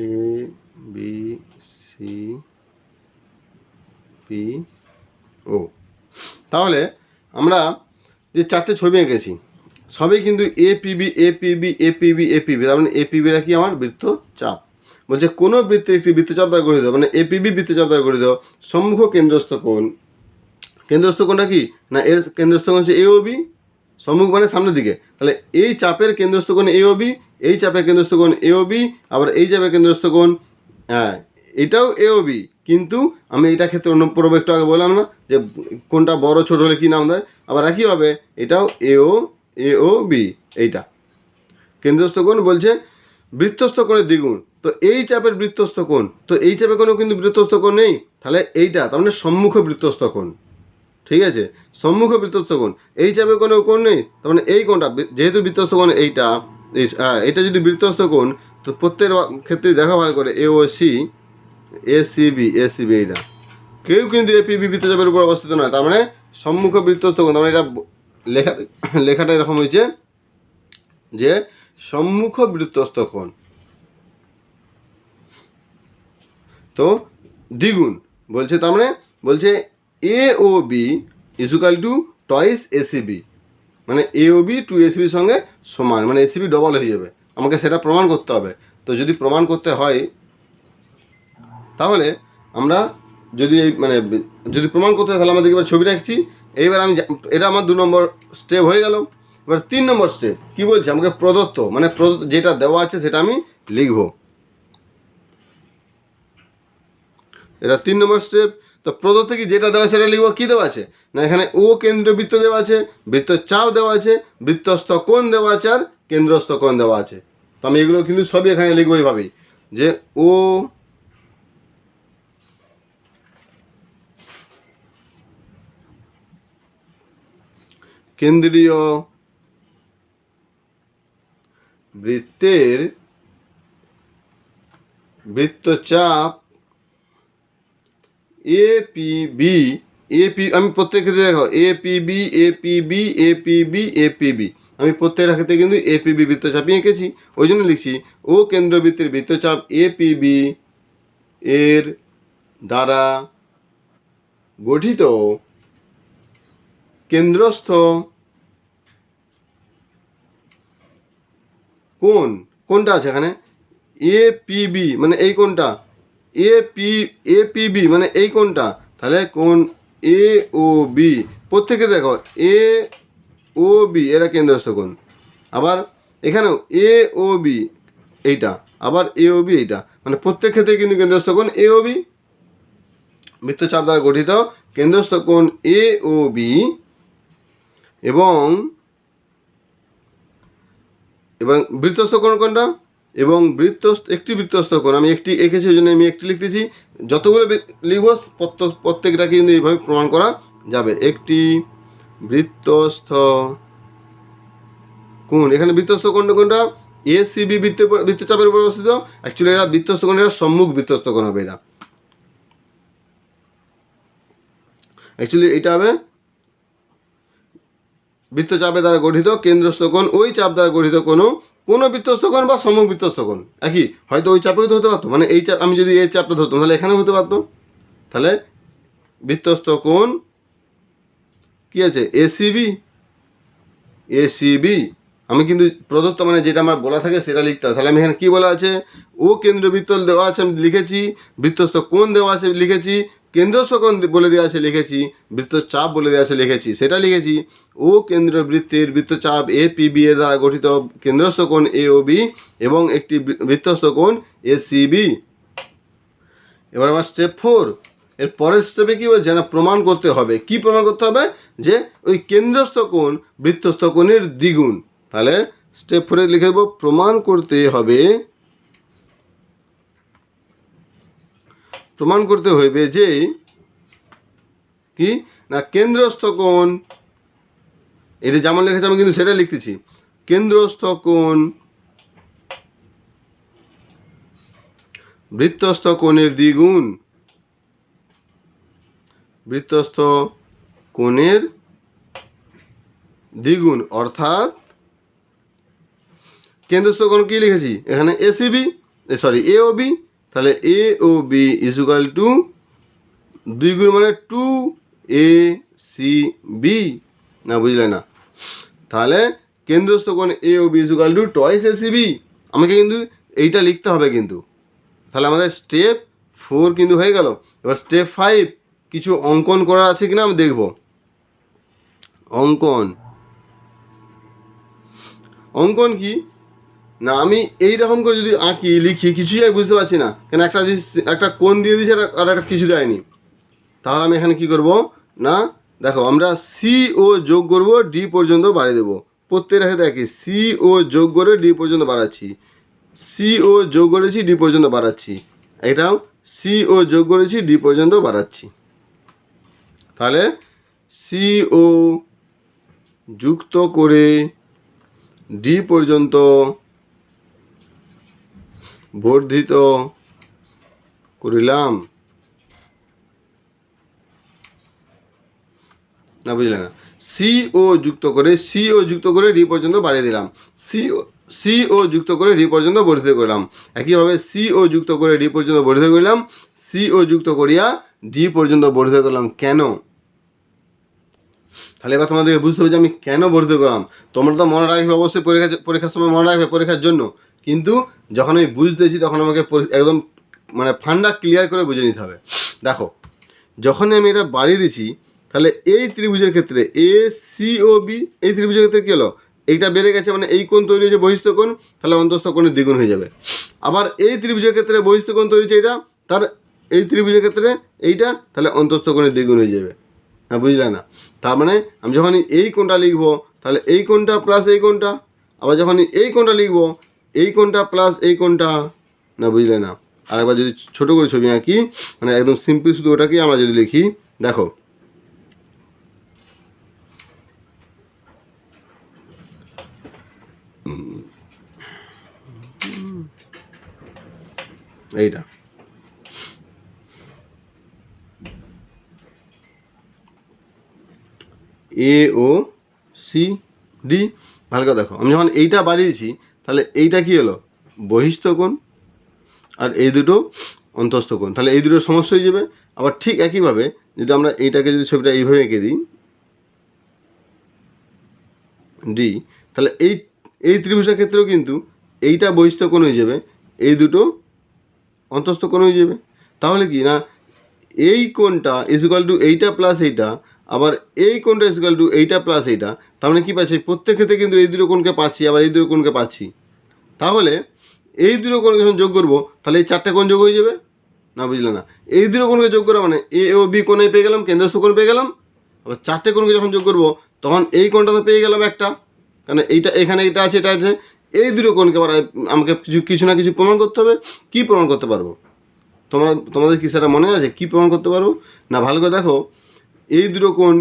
Speaker 1: এ বি সি পি ও। তাহলে আমরা যে চারটে ছবি এঁকেছি সবই কিন্তু এ পিবি এ পিবি এ পিবি এ পিবি, তার মানে এ পিবিরা কি আমার বৃত্তচাপ। বলছে কোনো বৃত্তের একটি বৃত্তচাপ দ্বারা গঠিত, মানে এ পিবি বৃত্তচাপ দ্বারা গঠিত সম্মুখ কেন্দ্রস্থ কোণ। কেন্দ্রস্থ কোণটা কি না এর কেন্দ্রস্থ কোণ হচ্ছে এ ও বি, সম্মুখ মানে সামনের দিকে। তাহলে এই চাপের কেন্দ্রস্থ কোণ এ ও বি, এই চাপের কেন্দ্রস্থ কোণ এ ও বি, আবার এই চাপের কেন্দ্রস্থ কোণ হ্যাঁ এটাও এ ও বি। কিন্তু আমি এটা ক্ষেত্রে অন্য পূর্ব একটু আগে বললাম না যে কোনটা বড় ছোট হলে কি নাম দেয়, আবার একইভাবে এটাও এ ও বি। এইটা কেন্দ্রস্থ কোণ বলছে বৃত্তস্থ কোণের দ্বিগুণ। তো এই চাপের বৃত্তস্থ কোণ, তো এই চাপের কোনো কিন্তু বৃত্তস্থ কোণ নেই, তাহলে এইটা তার মানে সম্মুখ বৃত্তস্থ কোণ। ঠিক আছে, সম্মুখ বৃত্তস্থ কোণ, এই চাপের কোনো কোণ নেই, তার মানে এই কোণটা যেহেতু বৃত্তস্থ কোণ এইটা, এটা যদি বৃত্তস্থ কোণ তো প্রত্যেক ক্ষেত্রে দেখা ভালো করে এ ও সি এ সি বি এইটা কেউ কিন্তু এ পি বি বৃত্তচাপের উপর অবস্থিত নয়, তার মানে সম্মুখ বৃত্তস্থ কোণ। তার মানে এটা লেখাটা এরকম হয়েছে যে সম্মুখ বৃত্তস্থ কোণ তো দ্বিগুণ বলছে। তার মানে বলছে A O B equal to twice ACB, মানে এ ও বি টু এসিবির সঙ্গে সমান, মানে এসিবি ডবল হয়ে যাবে। আমাকে সেটা প্রমাণ করতে হবে। তো যদি প্রমাণ করতে হয় তাহলে আমরা যদি এই মানে যদি প্রমাণ করতে হয় তাহলে আমাদের এবার ছবি রাখছি। এইবার আমি এটা আমার 2 নম্বর স্টেপ হয়ে গেল। এবার 3 নম্বর স্টেপ কী বলছে, আমাকে প্রদত্ত মানে যেটা দেওয়া আছে সেটা আমি লিখব। এটা 3 নম্বর স্টেপ। তো প্রদত্ত কি যেটা দেওয়া সেটা লিখবো। কী দেওয়া আছে না, এখানে ও কেন্দ্রবৃত্ত দেওয়া আছে, বৃত্তচাপ দেওয়া আছে, বৃত্তস্থ কোণ দেওয়া আছে, আর কেন্দ্রস্থ কোণ দেওয়া আছে। তো আমি এগুলো কিন্তু সবই এখানে লিখবো এইভাবেই, যে ও কেন্দ্রীয় বৃত্তের বৃত্তচাপ এপিবি, আমি প্রত্যেক ক্ষেত্রে দেখো এপিবি এপিবি এপিবি এপিবি, আমি প্রত্যেকটা ক্ষেত্রে কিন্তু এপিবি বৃত্তচাপই এঁকেছি। ওই জন্য লিখছি ও কেন্দ্রবৃত্তের বৃত্তচাপ এপিবি এর দ্বারা গঠিত কেন্দ্রস্থ কোনটা আছে এখানে এপিবি, মানে এই কোনটা এপিবি মানে এই কোনটা, তাহলে কোন এ ও বি, প্রত্যেকে দেখো এ ও বি এরা কেন্দ্রস্থ কোণ। আবার এখানেও এ ও বি এইটা, আবার এ ও বি এইটা, মানে প্রত্যেক ক্ষেত্রে কিন্তু কেন্দ্রস্থ কোণ এ ও বি। বৃত্তচাপ দ্বারা গঠিত কেন্দ্রস্থ কোণ এ ও বি এবং বৃত্তস্থ কোণ কোনটা, এবং একটি বৃত্তস্থ কোণ আমি একটি এঁকেছি, ওই জন্য আমি একটি লিখতেছি। যতগুলো লিখব প্রত্যেকটা কিন্তু এইভাবে প্রমাণ করা যাবে। একটি বৃত্তস্থ কোণ, এখানে বৃত্তস্থ কোণটা কোনটা এসিবি বৃত্তচাপের উপর অবস্থিত। অ্যাকচুয়ালি এরা বৃত্তস্থ কোণ, এরা সম্মুখ বৃত্তস্থ কোণ হবে। এরা অ্যাকচুয়ালি এটা হবে বৃত্তচাপের দ্বারা গঠিত কেন্দ্রস্থ কোণ, ওই চাপ দ্বারা গঠিত কোনো বৃত্তস্থ কোণ বা সম্মুখ বৃত্তস্থ কোণ একই, হয়তো ওই চাপেও তো হতে পারতো, মানে এই চাপ আমি যদি এই চাপটা ধরতাম তাহলে এখানেও হতে পারতো। তাহলে বৃত্তস্থ কোণ কি আছে এসিবি, আমি কিন্তু প্রদত্ত মানে যেটা আমার বলা থাকে সেটা লিখতে হবে। তাহলে আমি এখানে কী বলা আছে, ও কেন্দ্রবৃত্ত দেওয়া আছে আমি লিখেছি, বৃত্তস্থ কোণ দেওয়া আছে লিখেছি, কেন্দ্রস্থ কোণ বলে দেওয়া আছে লিখেছি, বৃত্তচাপ বলে দেওয়া আছে লিখেছি, সেটা লিখেছি। ও কেন্দ্রবৃত্তের বৃত্তচাপ এপিবি এর দ্বারা গঠিত কেন্দ্রস্থ কোণ এ ও বি এবং একটি বৃত্তস্থ কোণ এসিবি। এবার আমার স্টেপ 4, এর পরের স্টেপে কী বলছে না, প্রমাণ করতে হবে। কি প্রমাণ করতে হবে, যে ওই কেন্দ্রস্থ কোণ বৃত্তস্থ কোণের দ্বিগুণ। তাহলে স্টেপ 4 লিখে দেবো, প্রমাণ করতে হইবে যে কি না কেন্দ্রস্থ কোণ, এটা যেমন লিখেছে আমি কিন্তু সেটা লিখতেছি, কেন্দ্রস্থ কোণ বৃত্তস্থ কোণের দ্বিগুণ, বৃত্তস্থ কোণের দ্বিগুণ, অর্থাৎ কেন্দ্রস্থ কোণ কি লিখেছি এখানে এসিবি এ ও বি, তাহলে A O B equal to দ্বিগুণ মানে 2AC/B, না বুঝলে না, তাহলে কেন্দ্রস্থ কোণ A O B equal to twice ACB. আমাকে কিন্তু এইটা লিখতে হবে কিন্তু। তাহলে আমাদের স্টেপ 4 কিন্তু হয়ে গেল। এবার স্টেপ 5 কিছু অঙ্কন করা আছে কিনা আমি দেখব। অঙ্কন কি না, আমি এইরকম করে যদি আঁকি লিখি কিছুই আমি বুঝতে পারছি না কেন, একটা কোণ দিয়ে দিয়েছে আর একটা কিছু দেয়নি। তাহলে আমি এখানে কি করব না, দেখো আমরা সি ও যোগ করব, ডি পর্যন্ত বাড়িয়ে দেবো। প্রত্যেকটা ক্ষেত্রে দেখি সি ও যোগ করে ডি পর্যন্ত বাড়াচ্ছি, সি ও যোগ করেছি ডি পর্যন্ত বাড়াচ্ছি, এটাও সি ও যোগ করেছি ডি পর্যন্ত বাড়াচ্ছি। তাহলে সি ও যুক্ত করে ডি পর্যন্ত বর্ধিত করিলাম, না বুঝলে না, সি ও যুক্ত করে ডি পর্যন্ত বাড়িয়ে দিলাম, সি ও যুক্ত করে ডি পর্যন্ত বর্ধিত করলাম। একইভাবে সি ও যুক্ত করে ডি পর্যন্ত বর্ধিত করলাম, সি ও যুক্ত করিয়া ডি পর্যন্ত বর্ধিত করলাম। কেন তাহলে এবার তোমাদেরকে বুঝতে হবে যে আমি কেন ভর্তি করলাম। তোমরা তো মনে রাখবে অবশ্যই, পরীক্ষার সময় মনে রাখবে পরীক্ষার জন্য, কিন্তু যখন আমি বুঝতেছি তখন আমাকে একদম মানে ফান্ডা ক্লিয়ার করে বুঝে নিতে হবে। দেখো যখনই আমি এটা বাড়িয়ে দিচ্ছি তাহলে এই ত্রিভুজের ক্ষেত্রে এ সি ও বি, এই ত্রিভুজের ক্ষেত্রে কী হলো, এইটা বেড়ে গেছে মানে এই কোণ তৈরি হয়েছে বহিস্থ কোণ, তাহলে অন্তস্থ কোণের দ্বিগুণ হয়ে যাবে। আবার এই ত্রিভুজের ক্ষেত্রে বহিস্থ কোণ তৈরি হয়েছে এইটা, তার এই ত্রিভুজের ক্ষেত্রে এইটা, তাহলে অন্তস্থ কোণের দ্বিগুণ হয়ে যাবে। হ্যাঁ বুঝলে না? তার মানে আমি যখন এই কোণটা লিখবো তাহলে এই কোণটা প্লাস এই কোণটা, আবার যখন এই কোণটা লিখবো এই কোণটা প্লাস এই কোণটা। না বুঝলে না? আর একবার যদি ছোটো করে ছবি আঁকি, মানে একদম সিম্পল শুধু ওটাকেই আমরা যদি লিখি, দেখো এইটা এ ও সি ডি। ভালো করে দেখো, আমি যখন এইটা বাড়িয়েছি তাহলে এইটা কি হলো, বহিস্থ কোণ, আর এই দুটো অন্তস্থ কোণ, তাহলে এই দুটো সমস্যা হয়ে যাবে। আবার ঠিক একইভাবে যদি আমরা এইটাকে যদি ছবিটা এইভাবে এঁকে দিই ডি, তাহলে এই ত্রিভুজের ক্ষেত্রেও কিন্তু এইটা বহিস্থ কোণ হয়ে যাবে, এই দুটো অন্তস্থ কোণ হয়ে যাবে। তাহলে কি না, এই কোণটা ইকুয়াল টু এইটা প্লাস এইটা, আবার এই কোণটা ইকুয়াল টু এইটা প্লাস এইটা। তার মানে কী পাচ্ছি, প্রত্যেক ক্ষেত্রে কিন্তু এই দুটো কোণকে পাচ্ছি, আবার এই দুটো কোণকে পাচ্ছি। তাহলে এই দুটো কোণকে যখন যোগ করবো তাহলে এই চারটে কোণ যোগ হয়ে যাবে। না বুঝলে না? এই দুটো কোণকে যোগ করা মানে এ ও বি কোণে পেয়ে গেলাম, কেন্দ্রস্থ কোণ পেয়ে গেলাম। আবার চারটে কোণকে যখন যোগ করবো তখন এই কোণটা তো পেয়ে গেলাম একটা, কারণ এইটা এখানে এটা আছে এটা আছে। এই দুটো কোণকে আবার আমাকে কিছু না কিছু প্রমাণ করতে হবে। কী প্রমাণ করতে পারবো? তোমাদের কি সেটা মনে আছে কী প্রমাণ করতে পারবো? না ভালো করে দেখো, এই দুটো কোণ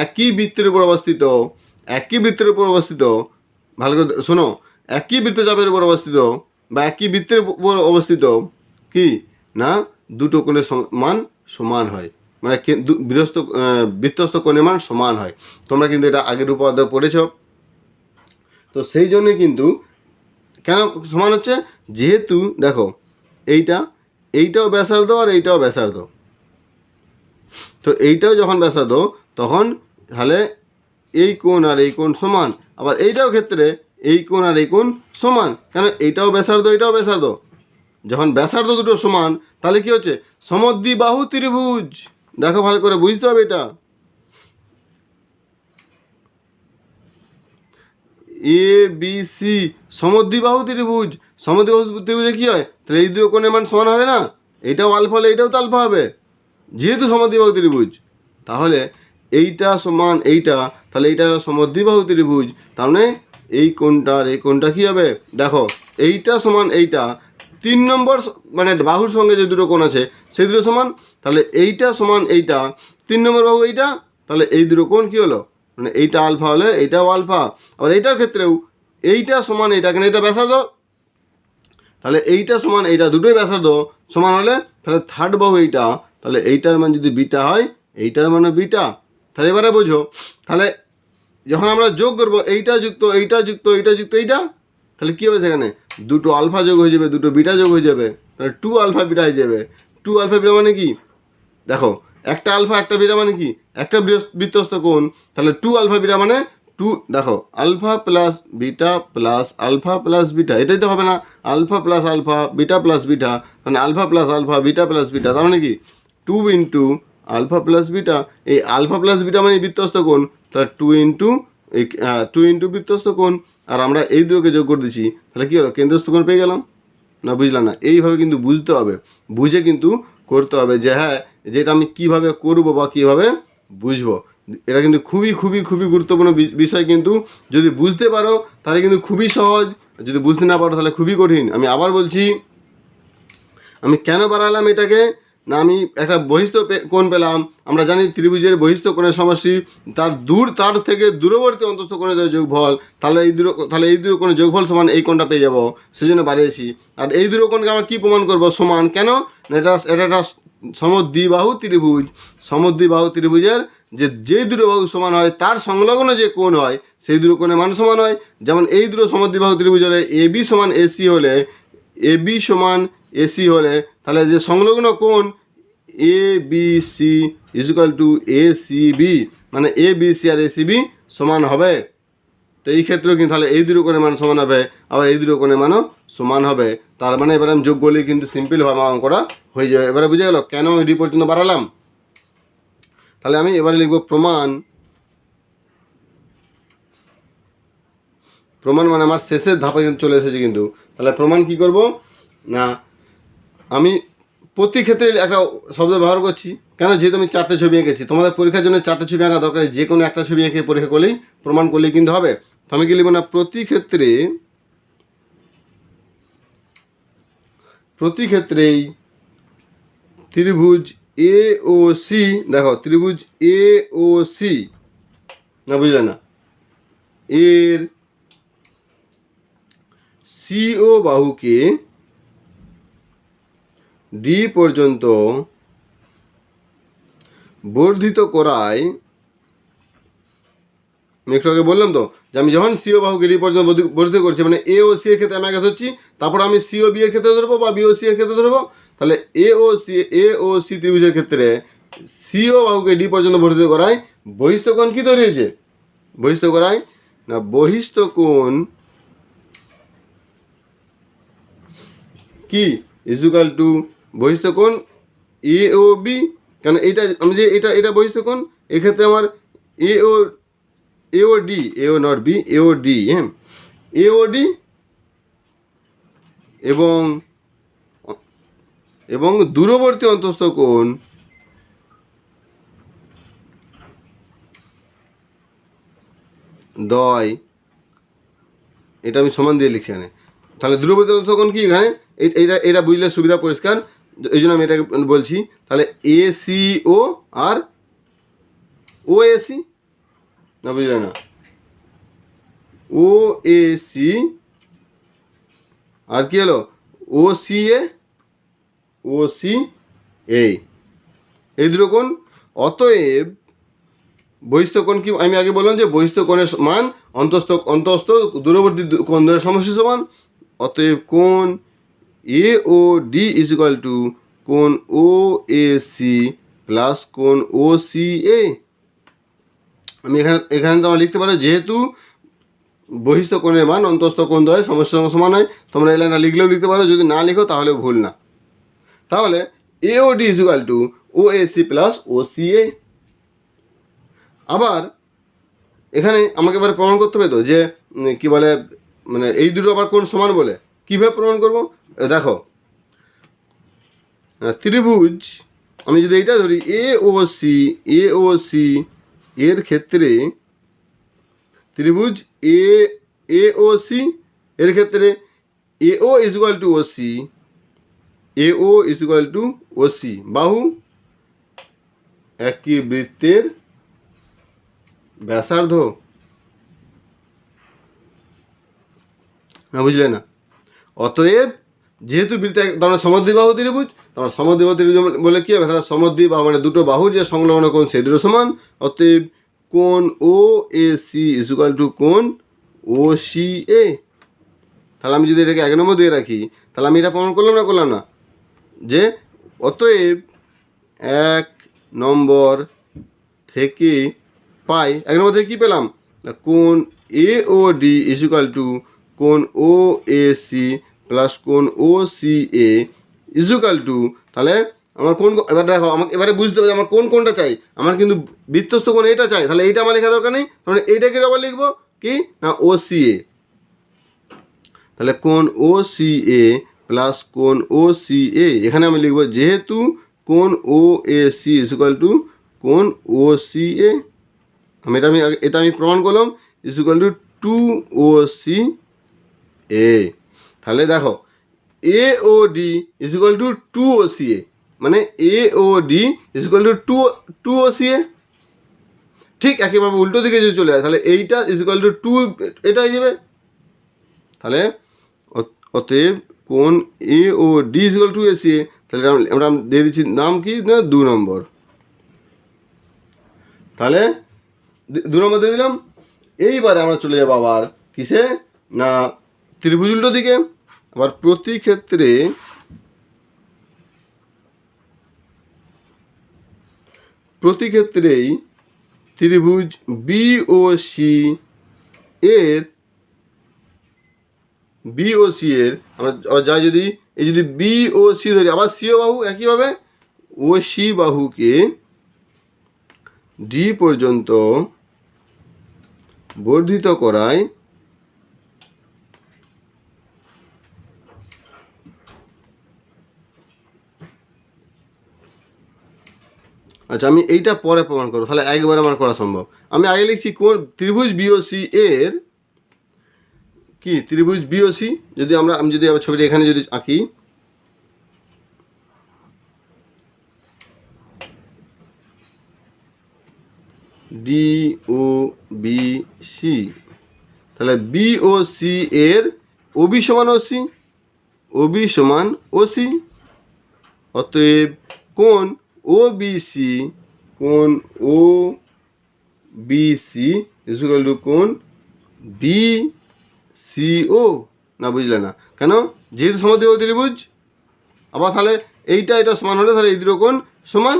Speaker 1: একই বৃত্তের উপর অবস্থিত, একই বৃত্তের উপর অবস্থিত। ভালো করে শোনো, একই বৃত্তচাপের উপর অবস্থিত বা একই বৃত্তের উপর অবস্থিত, কি না দুটো কোণের মান সমান হয়, মানে বৃত্তস্থ কোণের মান সমান হয়। তোমরা কিন্তু এটা আগের উপাধ্যায় পড়েছ। তো সেই জন্যই কিন্তু কেন সমান হচ্ছে, যেহেতু দেখো এইটাও ব্যাসার্ধ আর এইটাও ব্যাসার্ধ, তো এইটাও যখন ব্যাসার্ধ তখন তাহলে এই কোণ আর এই কোণ সমান। আবার এইটাও ক্ষেত্রে এই কোণ আর এই কোণ সমান, কেন এইটাও ব্যাসার্ধ এটাও ব্যাসার্ধ। যখন ব্যাসার্ধ দুটো সমান তাহলে কি হচ্ছে, সমদ্বিবাহু ত্রিভুজ। দেখো ভালো করে বুঝতে হবে এটা, এ বি সি সমদ্বিবাহু ত্রিভুজ। সমদ্বিবাহু ত্রিভুজে কি হয়, তাহলে এই দুটো কোণের মান সমান হবে না, এইটাও আলফা হলে এইটাও তো আলফা হবে, যেহেতু সমদ্বিবাহু ত্রিভুজ। তাহলে এইটা সমান এইটা, তাহলে এইটা সমদ্বিবাহু ত্রিভুজ। তার মানে এই কোণটা আর এই কোণটা কী হবে, দেখো এইটা সমান এইটা, 3 নম্বর মানে বাহুর সঙ্গে যে দুটো কোণ আছে সেই দুটো সমান, তাহলে এইটা সমান এইটা, 3 নম্বর বাহু এইটা, তাহলে এই দুটো কোণ কী হলো, মানে এইটা আলফা হলে এইটাও আলফা। আবার এইটার ক্ষেত্রেও এইটা সমান এইটা, কেন এটা ব্যাসার্ধ, তাহলে এইটা সমান এইটা, দুটোই ব্যাসার্ধ সমান হলে তাহলে থার্ড বাহু এইটা, তাহলে এইটার মান যদি বিটা হয় এইটার মানে বিটা। তাহলে এবারে বোঝো, তাহলে যখন আমরা যোগ করবো এইটা যুক্ত এইটা যুক্ত এইটা যুক্ত এইটা, তাহলে কী হবে, সেখানে দুটো আলফা যোগ হয়ে যাবে, দুটো বিটা যোগ হয়ে যাবে, তাহলে 2 আলফা বিটা হয়ে যাবে। 2 আলফা বিটা মানে কি, দেখো একটা আলফা একটা বিটা মানে কি, একটা বৃত্তস্থ কোণ, তাহলে 2 আলফা বিটা মানে 2, দেখো alpha plus beta plus alpha plus beta, এটাই তো হবে না, alpha plus alpha beta plus beta, মানে alpha plus alpha beta plus beta, তার মানে কি 2 ইন্টু আলফা প্লাস বিটা। এই আলফা প্লাস বিটা মানে বৃত্তস্থ কোণ, তাহলে 2 ইন্টু বৃত্তস্থ কোণ, আর আমরা এই দুটোকে যোগ করে দিচ্ছি, তাহলে কী হলো, কেন্দ্রস্থ কোণ পেয়ে গেলাম। না বুঝলাম না? এইভাবে কিন্তু বুঝতে হবে, বুঝে কিন্তু করতে হবে যে হ্যাঁ যেটা আমি কিভাবে করব বা কিভাবে বুঝবো। এটা কিন্তু খুবই খুবই খুবই গুরুত্বপূর্ণ বিষয়, কিন্তু যদি বুঝতে পারো তাহলে কিন্তু খুবই সহজ, যদি বুঝতে না পারো তাহলে খুবই কঠিন। আমি আবার বলছি, আমি কেন বাড়ালাম এটাকে, না আমি একটা বহিস্থ কোণ পেলাম, আমরা জানি ত্রিভুজের বহিস্থ কোণের সমষ্টি তার থেকে দূরবর্তী অন্তস্থ কোণের যোগফল, তাহলে এই দুটো কোণের যোগফল সমান এই কোণটা পেয়ে যাবো, সেই জন্য বাড়িয়েছি। আর এই দুটো কোণকে আমরা কী প্রমাণ করবো, সমান। কেন, এটা একটা সমদ্বিবাহু ত্রিভুজ। সমদ্বিবাহু ত্রিভুজের যে দুটো বাহু সমান হয় তার সংলগ্ন যে কোণ হয় সেই দুটো কোণের মান সমান হয়। যেমন এই দুটো সমদ্বিবাহু ত্রিভুজ হলে এ বি সমান এসি হলে, এ বি সমান এসি হলে, তাহলে যে সংলগ্ন কোণ A B C equal to A C B, মানে এ বি সি আর এ সি বি সমান হবে। তো এই ক্ষেত্রেও কিন্তু তাহলে এই দুটো কোণের মান সমান হবে, আবার এই দুটো কোণের মানও সমান হবে। তার মানে এবার আমি যোগ করলে কিন্তু সিম্পলভাবে অঙ্কটা হয়ে যাবে। এবারে বুঝে গেল কেন আমি ডি পর্যন্ত বাড়ালাম। তাহলে আমি এবারে লিখব প্রমাণ। প্রমাণ মানে আমার শেষের ধাপে কিন্তু চলে এসেছে কিন্তু। তাহলে প্রমাণ কি করব না, আমি প্রতি ক্ষেত্রে একটা শব্দ ব্যবহার করছি। কেন? যেহেতু আমি 4টে ছবি এঁকেছি, তোমাদের পরীক্ষার জন্য 4টে ছবি আঁকা দরকার, যে কোনো একটা ছবি এঁকে পরীক্ষা করলেই প্রমাণ করলেই কিন্তু হবে। তো আমি কি লিখব না, প্রতি ক্ষেত্রেই ত্রিভুজ এ ও সি, দেখো ত্রিভুজ এ ও সি, না বুঝলে না, এর সিও বাহুকে ডি পর্যন্ত বর্ধিত করায়, আমি একটু আগে বললাম তো যে আমি যখন সিও বাহুকে ডি পর্যন্ত বর্ধিত করছি, মানে এ ও সি এর ক্ষেত্রে আমি আগে ধরছি, তারপর আমি সিও বি এর ক্ষেত্রে ধরবো বা বি ও সি এর ক্ষেত্রে ধরবো। তাহলে এ ও সি ত্রিভুজের ক্ষেত্রে সিও বাহুকে ডি পর্যন্ত বর্ধিত করায় বহিস্থ কোণ কি তৈরি হয়েছে? বহিস্থ করায় না, বহিস্থ কোণ কি ইজুকাল টু বহিস্থ কোণ এ ও বি। কেন এইটা আমি যে এটা বহিস্থ কোণ, এক্ষেত্রে আমার A O D, A O not B, A O D, হ্যাঁ, এ ও ডি এবং দূরবর্তী অন্তস্থ কোণ দয়, এটা আমি সমান দিয়ে লিখছি এখানে। তাহলে দূরবর্তী অন্তস্থ কোণ কি এখানে, এটা বুঝলে সুবিধা পরিষ্কার, এই জন্য আমি এটাকে বলছি। তাহলে A C O R O A C, না বুঝলে না, ও এ সি আর কি হলো ও সি এই দুটো কোণ। অতএব বহিস্থ কোণ কি আমি আগে বললাম যে বহিস্থ কোণের মান অন্তস্থ দূরবর্তী কোণ দ্বয়ের সমষ্টি সমান। অতএব কোণ A O D is equal to কোণ ও এ সি প্লাস কোণ ও সি এ। আমি এখানে তোমরা লিখতে পারো, যেহেতু বহিস্থ কোণের মান অন্তস্থ কোণ দ্বয়ের সমষ্টির সঙ্গে সমান হয়, তোমরা এই লাইনটা লিখলেও লিখতে পারো, যদি না লিখো তাহলেও ভুল না। তাহলে A O D is equal to O A C plus O C A. আবার এখানে আমাকে এবার প্রমাণ করতে হবে তো যে কি বলে, মানে এই দুটো আবার কোন সমান বলে কীভাবে প্রমাণ করব। দেখো ত্রিভুজ, আমি যদি এইটা ধরি এ ও সি এর ক্ষেত্রে ত্রিভুজ এ ও সি এর ক্ষেত্রে A O is equal to O C, A O is equal to O C, বাহু একই বৃত্তের ব্যাসার্ধ, না বুঝলে না। অতএব যেহেতু বৃত্তে তোমার সমদ্বিবাহু ত্রিভুজ, তোমার সমদ্বিবাহু ত্রিভুজ বলে কি হবে, তাহলে সমদ্বিবাহু মানে দুটো বাহু যে সংলগ্ন কোণ সেই দুটো সমান। অতএব কোণ O A C is equal to কোণ ও সি এ। তাহলে আমি যদি এটাকে 1 নম্বর দিয়ে রাখি, তাহলে আমি এটা প্রমাণ করলাম না যে অতএব 1 নম্বর থেকে পাই, 1 নম্বর থেকে কী পেলাম না, কোণ A O D is equal to কোণ ও এ সি প্লাস কোণ O C A is equal to, তাহলে আমার কোন, এবার দেখো আমাকে এবারে বুঝতে হবে আমার কোনটা চাই। আমার কিন্তু বৃত্তস্থ কোণ এটা চাই, তাহলে এইটা আমার লেখা দরকার নেই, তাহলে এইটাকে আবার লিখবো কি না ও সি এ। তাহলে কোণ ও সি এ প্লাস কোণ ও সি এ, এখানে আমি লিখবো যেহেতু কোণ O A C is equal to কোণ ও সি এ, এটা আমি প্রমাণ করলাম is equal to 2 O C A. তাহলে দেখো A O D is equal to 2 O C A, মানে A O D is equal to 2 O C A. ঠিক একইভাবে উল্টো দিকে যদি চলে যায়, তাহলে এইটা ইজ ইকুয়াল টু 2 এটা হয়ে যাবে। তাহলে অতএব কোণ A O D is equal to A C A. তাহলে আমরা দিয়ে দিচ্ছি নাম কি না 2 নম্বর। তাহলে 2 নম্বর দিয়ে দিলাম। এইবারে আমরা চলে যাবো আবার কিসে না ত্রিভুজ উল্টো দিকে। আবার প্রতি ক্ষেত্রেই ত্রিভুজ বিওসি এর আমরা যা যদি এই যদি বিওসি ধরি, আবার সিও বাহু একইভাবে ওসি বাহুকে ডি পর্যন্ত বর্ধিত করায় আচ্ছা, আমি এইটা পরে প্রমাণ করবো, তাহলে একবারে আমার করা সম্ভব। আমি আগে লিখছি কোন ত্রিভুজ বিওসি এর কি ত্রিভুজ বিওসি, যদি আমি যদি আবার ছবিটা এখানে যদি আঁকি, DOBC, তাহলে বিওসি এর ওবি সমান ওসি, অতএব কোন ওবিসি ইজ ইকুয়াল টু কোন BCO। না বুঝলে না কেন? যেহেতু সমদ্বিবাহু ত্রিভুজ, আবার তাহলে এটা সমান হলে তাহলে এই দুটো কোণ সমান।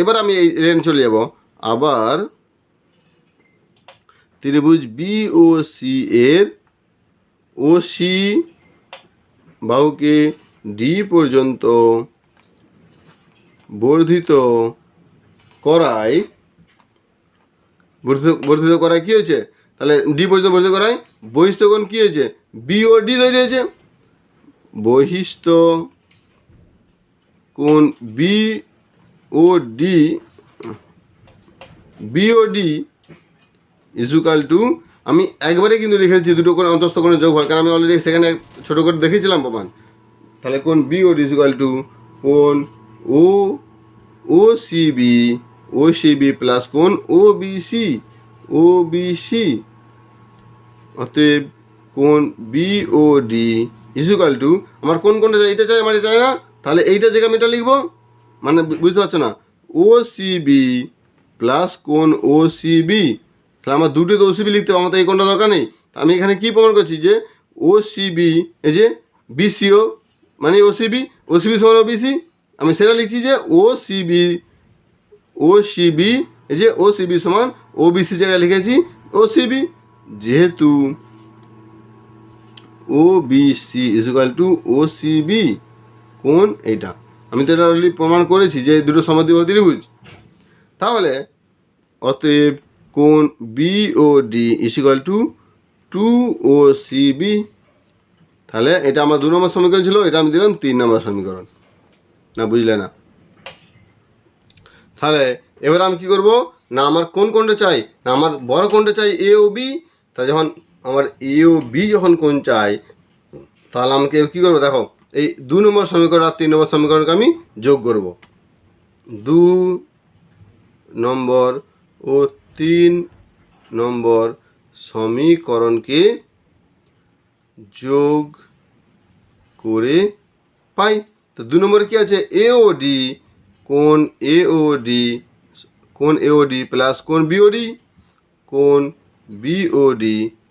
Speaker 1: এবার আমি এই রেন চলে যাব, আবার ত্রিভুজ বিওসি এর ওসি বাহুকে ডি পর্যন্ত বর্ধিত করায় কি হয়েছে? তাহলে ডি পর্যন্ত বর্ধিত করায় বহিস্থ কোণ কি হয়েছে? বিওডি তৈরি হয়েছে। বহিস্থ কোণ বিওডি ইজ ইকুয়াল টু, আমি একবারে কিন্তু লিখেছি দুটো কোণ অন্তস্থ কোণের যোগফল, কারণ আমি অলরেডি সেখানে ছোটো করে দেখেছিলাম প্রমাণ। তাহলে কোণ বিওডি ইজ ইকুয়াল টু কোণ ওসিবি প্লাস কোণ ওবিসি, অতএব কোণ বিওডি ইজ ইকুয়াল টু, আমার কোনটা চাই? এটা চাই, আমার এটা চাই না, তাহলে এইটা জায়গায় আমি এটা লিখবো, মানে বুঝতে পারছো না? ওসিবি প্লাস কোণ ওসিবি, তাহলে আমার দুটো তো ওসিবি লিখতে হবে, আমার তো এই কোণটা দরকার নেই। আমি এখানে কি প্রমাণ করছি যে ওসিবি এই যে বিসিও মানে ওসিবি সমান ওবিসি, আমি সেটা লিখছি যে ওসিবি এই যে ওসিবি সমান ওবিসি জায়গায় লিখেছি ওসিবি, যেহেতু OBC is equal two OCB কোণ এইটা। আমি তো এটা অলরেডি প্রমাণ করেছি যে দুটো সমদ্বিবাহু ত্রিভুজ। তাহলে অতএব কোণ BOD is equal two 2OCB। তাহলে এটা আমার 2 নম্বর সমীকরণ ছিল, এটা আমি দিলাম 3 নম্বর সমীকরণ। না বুঝলে না? তাহলে এবার আমি কি করব না, আমার কোণটা চাই? না আমার বড় কোণটা চাই এ ও বি। তাহলে যখন আমার এ ও বি যখন কোণ চাই, তাহলে আমাকে কী করবো? দেখো, এই 2 নম্বর সমীকরণ আর 3 নম্বর সমীকরণকে আমি যোগ করব। 2 নম্বর ও 3 নম্বর সমীকরণকে যোগ করে পাই। তো 2 নম্বরে কি আছে? এওডি কোণ এওডি প্লাস কোণ বিওডি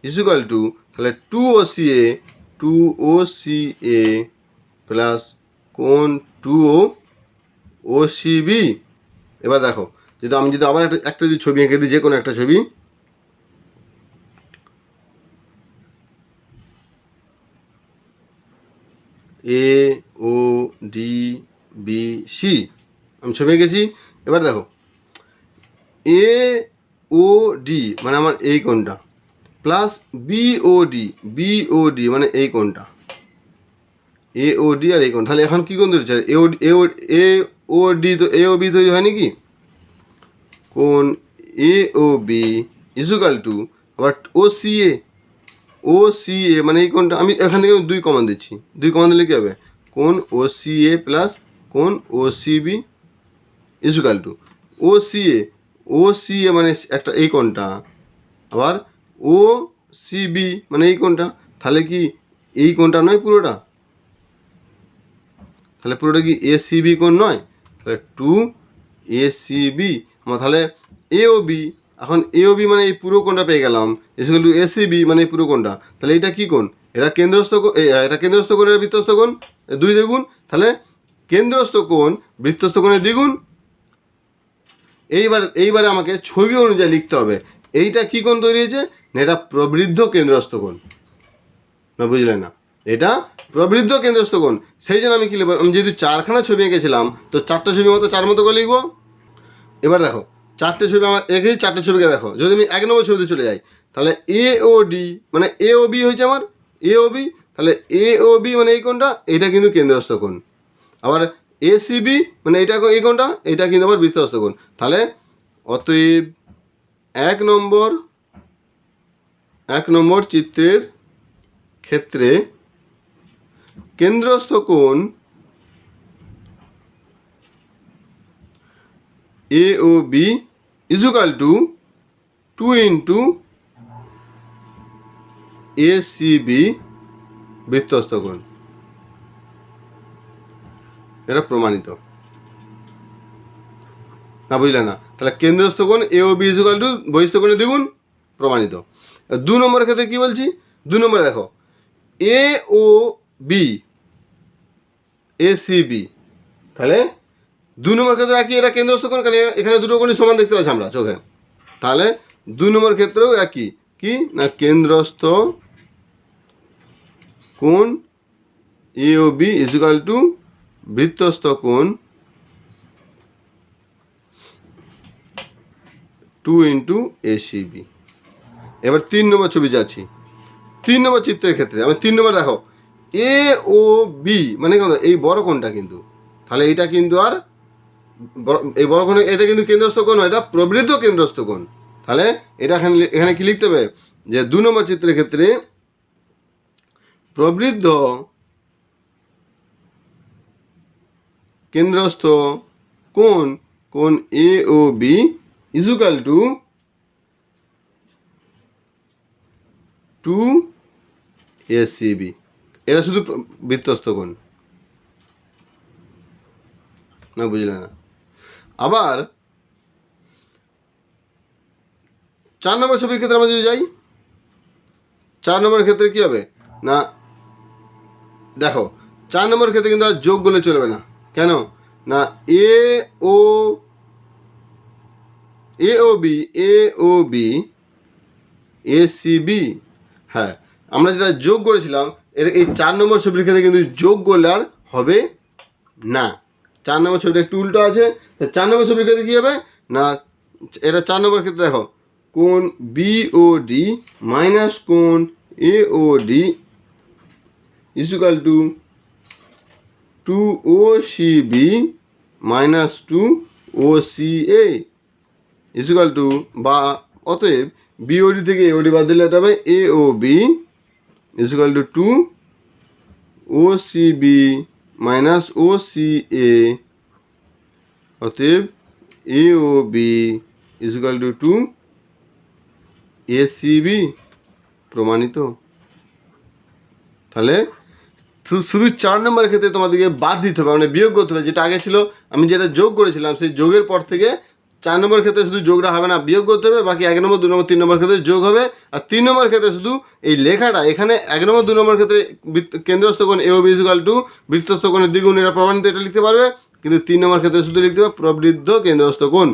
Speaker 1: ইজ ইকুয়াল টু, তাহলে 2OCA প্লাস কোণ 2OCB। এবার দেখো, আমি যদি আবার একটা যদি ছবি এঁকে দিই, যে কোনো একটা ছবি, AODBC আমি ছবি এঁকেছি। এবার দেখো, AOD মানে আমার এই কোণটা প্লাস BOD মানে এই কোণটা, AOD আর এই কোণ। তাহলে এখন কী কোণ তৈরি হচ্ছে? AOD তো AOB তৈরি হয়নি কি? কোণ AOB ইজ ইকুয়াল টু আবার OCA মানে এই কোণটা, আমি এখান থেকে 2 কমন দিচ্ছি। 2 কমন দিলে কী হবে? কোণ OCA প্লাস কোণ OCB is equal two OCA মানে একটা এই কোণটা, আবার OCB মানে এই কোণটা। তাহলে কি এই কোণটা নয় পুরোটা? তাহলে পুরোটা কি ACB কোণ নয়? তাহলে 2ACB আমার, তাহলে AOB, এখন AOB মানে এই পুরো কোণটা পেয়ে গেলাম, ইজ ইকুয়াল টু ACB মানে এই পুরো কোণটা। তাহলে এটা কি কোণ? এটা কেন্দ্রস্থ কোণ, এটা কেন্দ্রস্থ কোণ, এটা বৃত্তস্থ কোণ, 2 দ্বিগুণ। তাহলে কেন্দ্রস্থ কোণ বৃত্তস্থ কোণের দ্বিগুণ। এইবারে আমাকে ছবি অনুযায়ী লিখতে হবে এইটা কি কোণ তৈরি হয়েছে না এটা প্রবৃদ্ধ কেন্দ্রস্থ কোণ না বুঝলেন না এটা প্রবৃদ্ধ কেন্দ্রস্থ কোণ সেই জন্য আমি কি লিখব আমি যেহেতু 4খানা ছবি এঁকেছিলাম তো 4টা ছবি মতো 4 মতো করে লিখবো এবার দেখো 4টে ছবি আমার এঁকেছি 4টে ছবিকে দেখো যদি আমি 1 নম্বর ছবিতে চলে যাই তাহলে এ ও ডি মানে এ ও বি হয়েছে আমার এ ও বি তাহলে এ ও বি মানে এই কোণটা এটা কিন্তু কেন্দ্রস্থ কোণ আবার এসিবি মানে এটা এই কোণটা এটা কিন্তু আবার বৃত্তস্থ কোণ তাহলে অতএব 1 নম্বর চিত্রের ক্ষেত্রে কেন্দ্রস্থ কোণ A O B equal to 2 into ACB বৃত্তস্থ কোণ এটা প্রমাণিত না বুঝলে না তাহলে কেন্দ্রস্থ কোণ A O B equal to বহিস্থ কোণের দ্বিগুণ প্রমাণিত 2 নম্বরের ক্ষেত্রে কি বলছি 2 নম্বরে দেখো এ ও বি এসিবি তাহলে 2 নম্বর ক্ষেত্রে একই এটা কেন্দ্রস্থ কোণ কারণ এখানে দুটো কোণই সমান দেখতে পাচ্ছি আমরা চোখে তাহলে 2 নম্বর ক্ষেত্রেও একই কি না কেন্দ্রস্থ কোণ A O B equal two বৃত্তস্থ কোণ 2 ইন্টু এসিবি এবার 3 নম্বর ছবি যাচ্ছি 3 নম্বর চিত্রের ক্ষেত্রে আমি 3 নম্বর দেখো এ ও বি মানে কেন এই বড় কোণটা কিন্তু তাহলে এটা কিন্তু আর এই বড় কোণ এটা কিন্তু কেন্দ্রস্থ কোণ এটা প্রবৃদ্ধ কেন্দ্রস্থ কোণ তাহলে এটা এখানে কি লিখতে হবে যে 2 নম্বর চিত্রের ক্ষেত্রে প্রবৃদ্ধ কেন্দ্রস্থ কোণ A O B equal to 2 ACB এটা শুধু বৃত্তস্থ কোণ না বুঝলে না আবার 4 নম্বর ছবির ক্ষেত্রে আমরা যদি যাই 4 নম্বরের ক্ষেত্রে কি হবে না দেখো 4 নম্বরের ক্ষেত্রে কিন্তু আর যোগ বলে চলবে না কেন না এ ও বি এসিবি হ্যাঁ আমরা যেটা যোগ করেছিলাম এই 4 নম্বর ছবির ক্ষেত্রে কিন্তু যোগ করলে আর হবে না 4 নম্বর ছবিটা একটু উল্টো আছে 4 নম্বর ছবির ক্ষেত্রে কী হবে না এটা 4 নম্বর ক্ষেত্রে দেখো কোণ বিওডি মাইনাস কোণ AOD equal to 2OCB minus 2OCA equal to বা অতএব বিওডি থেকে এওডি বাদ দিলে এটা হবে AOB equal to 2OCB minus OCA অতএব এওবি ইজুকাল টু 2ACB প্রমাণিত তাহলে শুধু 4 নম্বরের ক্ষেত্রে তোমাদেরকে বাদ দিতে হবে মানে বিয়োগ করতে হবে যেটা আগে ছিল আমি যেটা যোগ করেছিলাম সেই যোগের পর থেকে 4 নম্বরের ক্ষেত্রে শুধু যোগটা হবে না বিয়োগ করতে হবে বাকি 1 নম্বর 2 নম্বর 3 নম্বর ক্ষেত্রে যোগ হবে আর 3 নম্বর ক্ষেত্রে শুধু এই লেখাটা এখানে 1 নম্বর 2 নম্বর ক্ষেত্রে কেন্দ্রস্থ কোণ এওবি ইজুকাল টু বৃত্তস্থ কোণের দ্বিগুণ এটা প্রমাণিত এটা লিখতে পারবে কিন্তু 3 নম্বর ক্ষেত্রে শুধু লিখতে হবে প্রবৃদ্ধ কেন্দ্রস্থ কোণ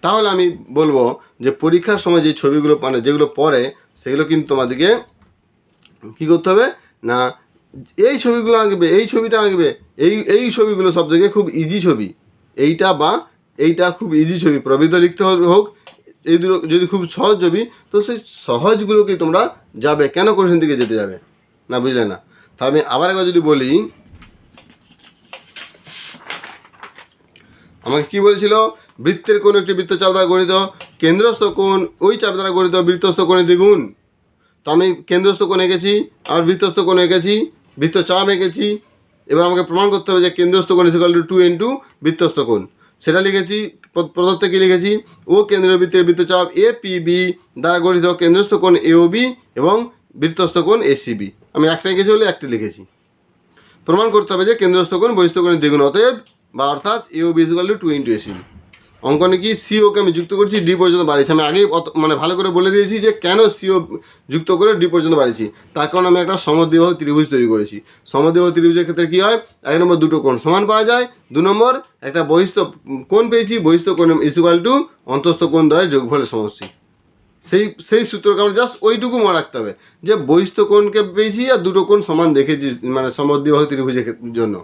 Speaker 1: তাহলে আমি বলবো যে পরীক্ষার সময় যে ছবিগুলো মানে যেগুলো পড়ে সেগুলো কিন্তু তোমাদেরকে কী করতে হবে না এই ছবিগুলো আঁকবে এই ছবিটা আঁকবে এই ছবিগুলো সব থেকে খুব ইজি ছবি এইটা খুব ইজি ছবি প্রবৃদ্ধ লিখতে হোক এই দুটো যদি খুব সহজ ছবি তো সেই সহজগুলোকেই তোমরা যাবে কেন কোশ্চেন দিকে যেতে যাবে না বুঝলে না তাহলে আমি আবার একবার যদি বলি আমাকে কি বলেছিল বৃত্তের কোণ একটি বৃত্তচাপ দ্বারা গঠিত কেন্দ্রস্থ কোণ ওই চাপ দ্বারা গঠিত বৃত্তস্থ কোণের দ্বিগুণ তো আমি কেন্দ্রস্থ কোণ এঁকেছি আর বৃত্তস্থ কোণ এঁকেছি বৃত্তচাপ এঁকেছি এবার আমাকে প্রমাণ করতে হবে যে কেন্দ্রস্থ কোণ ইকুয়াল টু 2 ইন্টু বৃত্তস্থ কোণ সেটা লিখেছি প্রদত্তে কি লিখেছি ও কেন্দ্রীয় বৃত্তের বৃত্তচাপ এপিবি দ্বারা গঠিত কেন্দ্রস্থ কোণ এওবি এবং বৃত্তস্থ কোণ এসিবি আমি একটা এঁকেছি বলে একটি লিখেছি প্রমাণ করতে হবে যে কেন্দ্রস্থ কোণ বহিস্থ কোণের দ্বিগুণ অতএব বা অর্থাৎ AOB equal to 2 into ACB অঙ্কনে কি সিওকে আমি যুক্ত করছি ডি পর্যন্ত বাড়িয়েছি। আমি আগেই মানে ভালো করে বলে দিয়েছি যে কেন সিও যুক্ত করে ডি পর্যন্ত বাড়িয়েছি, তার কারণ আমি একটা সমদ্বিবাহু ত্রিভুজ তৈরি করেছি। সমদ্বিবাহু ত্রিভুজের ক্ষেত্রে কী হয়, 1 নম্বর দুটো কোণ সমান পাওয়া যায়, 2 নম্বর একটা বহিস্থ কোণ পেয়েছি, বহিস্থ কোণ ইকুয়াল টু অন্তস্থ কোণ দ্বয়ের যোগফলের সমষ্টি। সেই সূত্রকে আমরা জাস্ট ওইটুকু মনে রাখতে হবে যে বহিস্থ কোণকে পেয়েছি আর দুটো কোণ সমান দেখেছি, মানে সমদ্বিবাহু ত্রিভুজের জন্য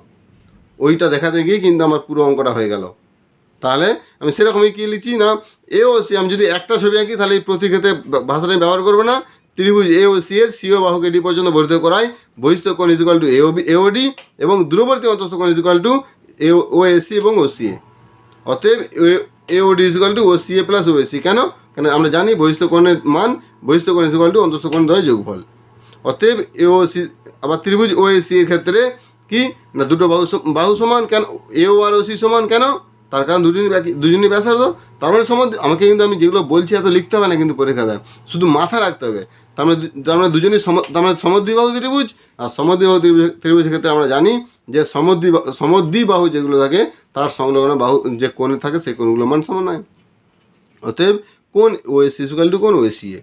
Speaker 1: ওইটা দেখাতে গিয়ে কিন্তু আমার পুরো অঙ্কটা হয়ে গেল। তাহলে আমি সেরকমই কি লিখছি না, এ ও সি, আমি যদি একটা ছবি আঁকি তাহলে এই প্রতি ক্ষেত্রে ভাষাটা ব্যবহার করবো না। ত্রিভুজ এ ও সি এর সিও বাহুকে ডি পর্যন্ত বর্ধিত করায় বহিস্থ কোণ ইকুয়াল টু এওডি এবং দূরবর্তী অন্তস্থ কোণ ইকুয়াল টু ও এসি এবং ও সি এ। অতএব AOD equal to O C A plus O AC. কেন আমরা জানি বহিস্থ কোণের মান বহিস্থ কোণ ইকুয়াল টু অন্তস্থ কোণ দ্বয়ের যোগফল। অতএব এ ও সি, আবার ত্রিভুজ ও এসি এর ক্ষেত্রে কি না, দুটো বাহু সমান। কেন এ ও আর ও সি সমান, কেন তার কারণ দুজনই ব্যাসার্ধ। তার মানে আমাকে কিন্তু আমি যেগুলো বলছি এত লিখতে হবে না কিন্তু পরীক্ষা দেয়, শুধু মাথা রাখতে হবে। তার মানে দুজনই তার মানে সমদ্বিবাহু ত্রিভুজ। আর সমদ্বিবাহু ত্রিভুজের ক্ষেত্রে আমরা জানি যে সমদ্বিবাহু যেগুলো থাকে তার সংলগ্ন বাহু যে কোণ থাকে সেই কোণগুলোর মান সমান নয়। অতএব কোণ ও এসি ইকুয়াল টু কোণ ও এসি এ।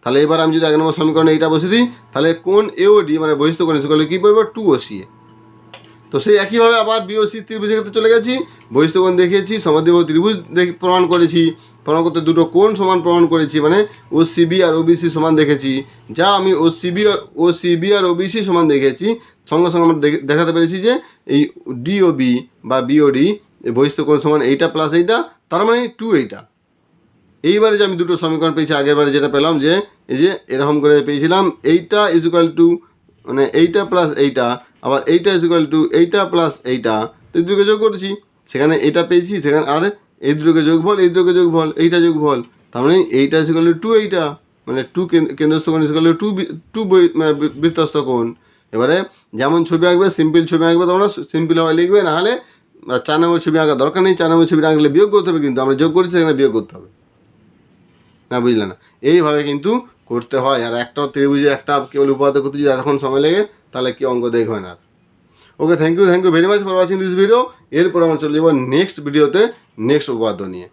Speaker 1: তাহলে এবার আমি যদি 1 নম্বর সমীকরণে এইটা বসে দিই, তাহলে কোণ এওডি মানে বহিস্থ কোণ ইকুয়াল টু কী পাবো, 2 ও সি এ। তো সেই একইভাবে আবার বিওসি ত্রিভুজের ক্ষেত্রে চলে গেছি, বহিস্থ কোণ দেখিয়েছি, সমদ্বিবাহু ত্রিভুজ প্রমাণ করেছি, প্রমাণ করতে দুটো কোণ সমান প্রমাণ করেছি, মানে ও সিবি আর ওবিসি সমান দেখেছি। যা আমি ও সিবি আর ওবিসি সমান দেখেছি, সঙ্গে সঙ্গে আমরা দেখাতে পেরেছি যে এই ডিওবি বা বিওডি বহিস্থ কোণ সমান এইটা প্লাস এইটা, তার মানে 2 এইটা। এইবারে যে আমি দুটো সমীকরণ পেয়েছি, আগের বারে যেটা পেলাম যে এই যে এরকম করে পেয়েছিলাম, এইটা ইকুয়াল টু মানে এইটা প্লাস এইটা, আবার এইটা ইকুয়াল টু এইটা প্লাস এইটা, এই দুটোকে যোগ করেছি, সেখানে এটা পেয়েছি, সেখানে আর এই দুটোকে যোগফল, এই দুটোকে যোগফল, এইটা যোগফল, তার মানে এইটা ইকুয়াল টু 2 এইটা, মানে 2 কেন্দ্রস্থ কোণ ইকুয়াল টু 2 বৃত্তস্থ কোণ। এবারে যেমন ছবি আঁকবে, সিম্পল ছবি আঁকবে তোমরা সিম্পলভাবে লিখবে, নাহলে 4 নম্বর ছবি আঁকার দরকার নেই। 4 নম্বর ছবি আঁকলে বিয়োগ করতে হবে, কিন্তু আমরা যোগ করেছি সেখানে বিয়োগ করতে হবে না, বুঝলে না? এইভাবে কিন্তু করতে হয়। আর একটা ত্রিভুজে একটা কেবল উপপাদ্য করতে যদি এতক্ষণ সময় লাগে তাহলে কি অঙ্ক দেখবে না। Okay, thank you very much for watching this video. এরপর আমরা চলে যাবো নেক্সট ভিডিওতে নেক্সট উপপাদ্য নিয়ে।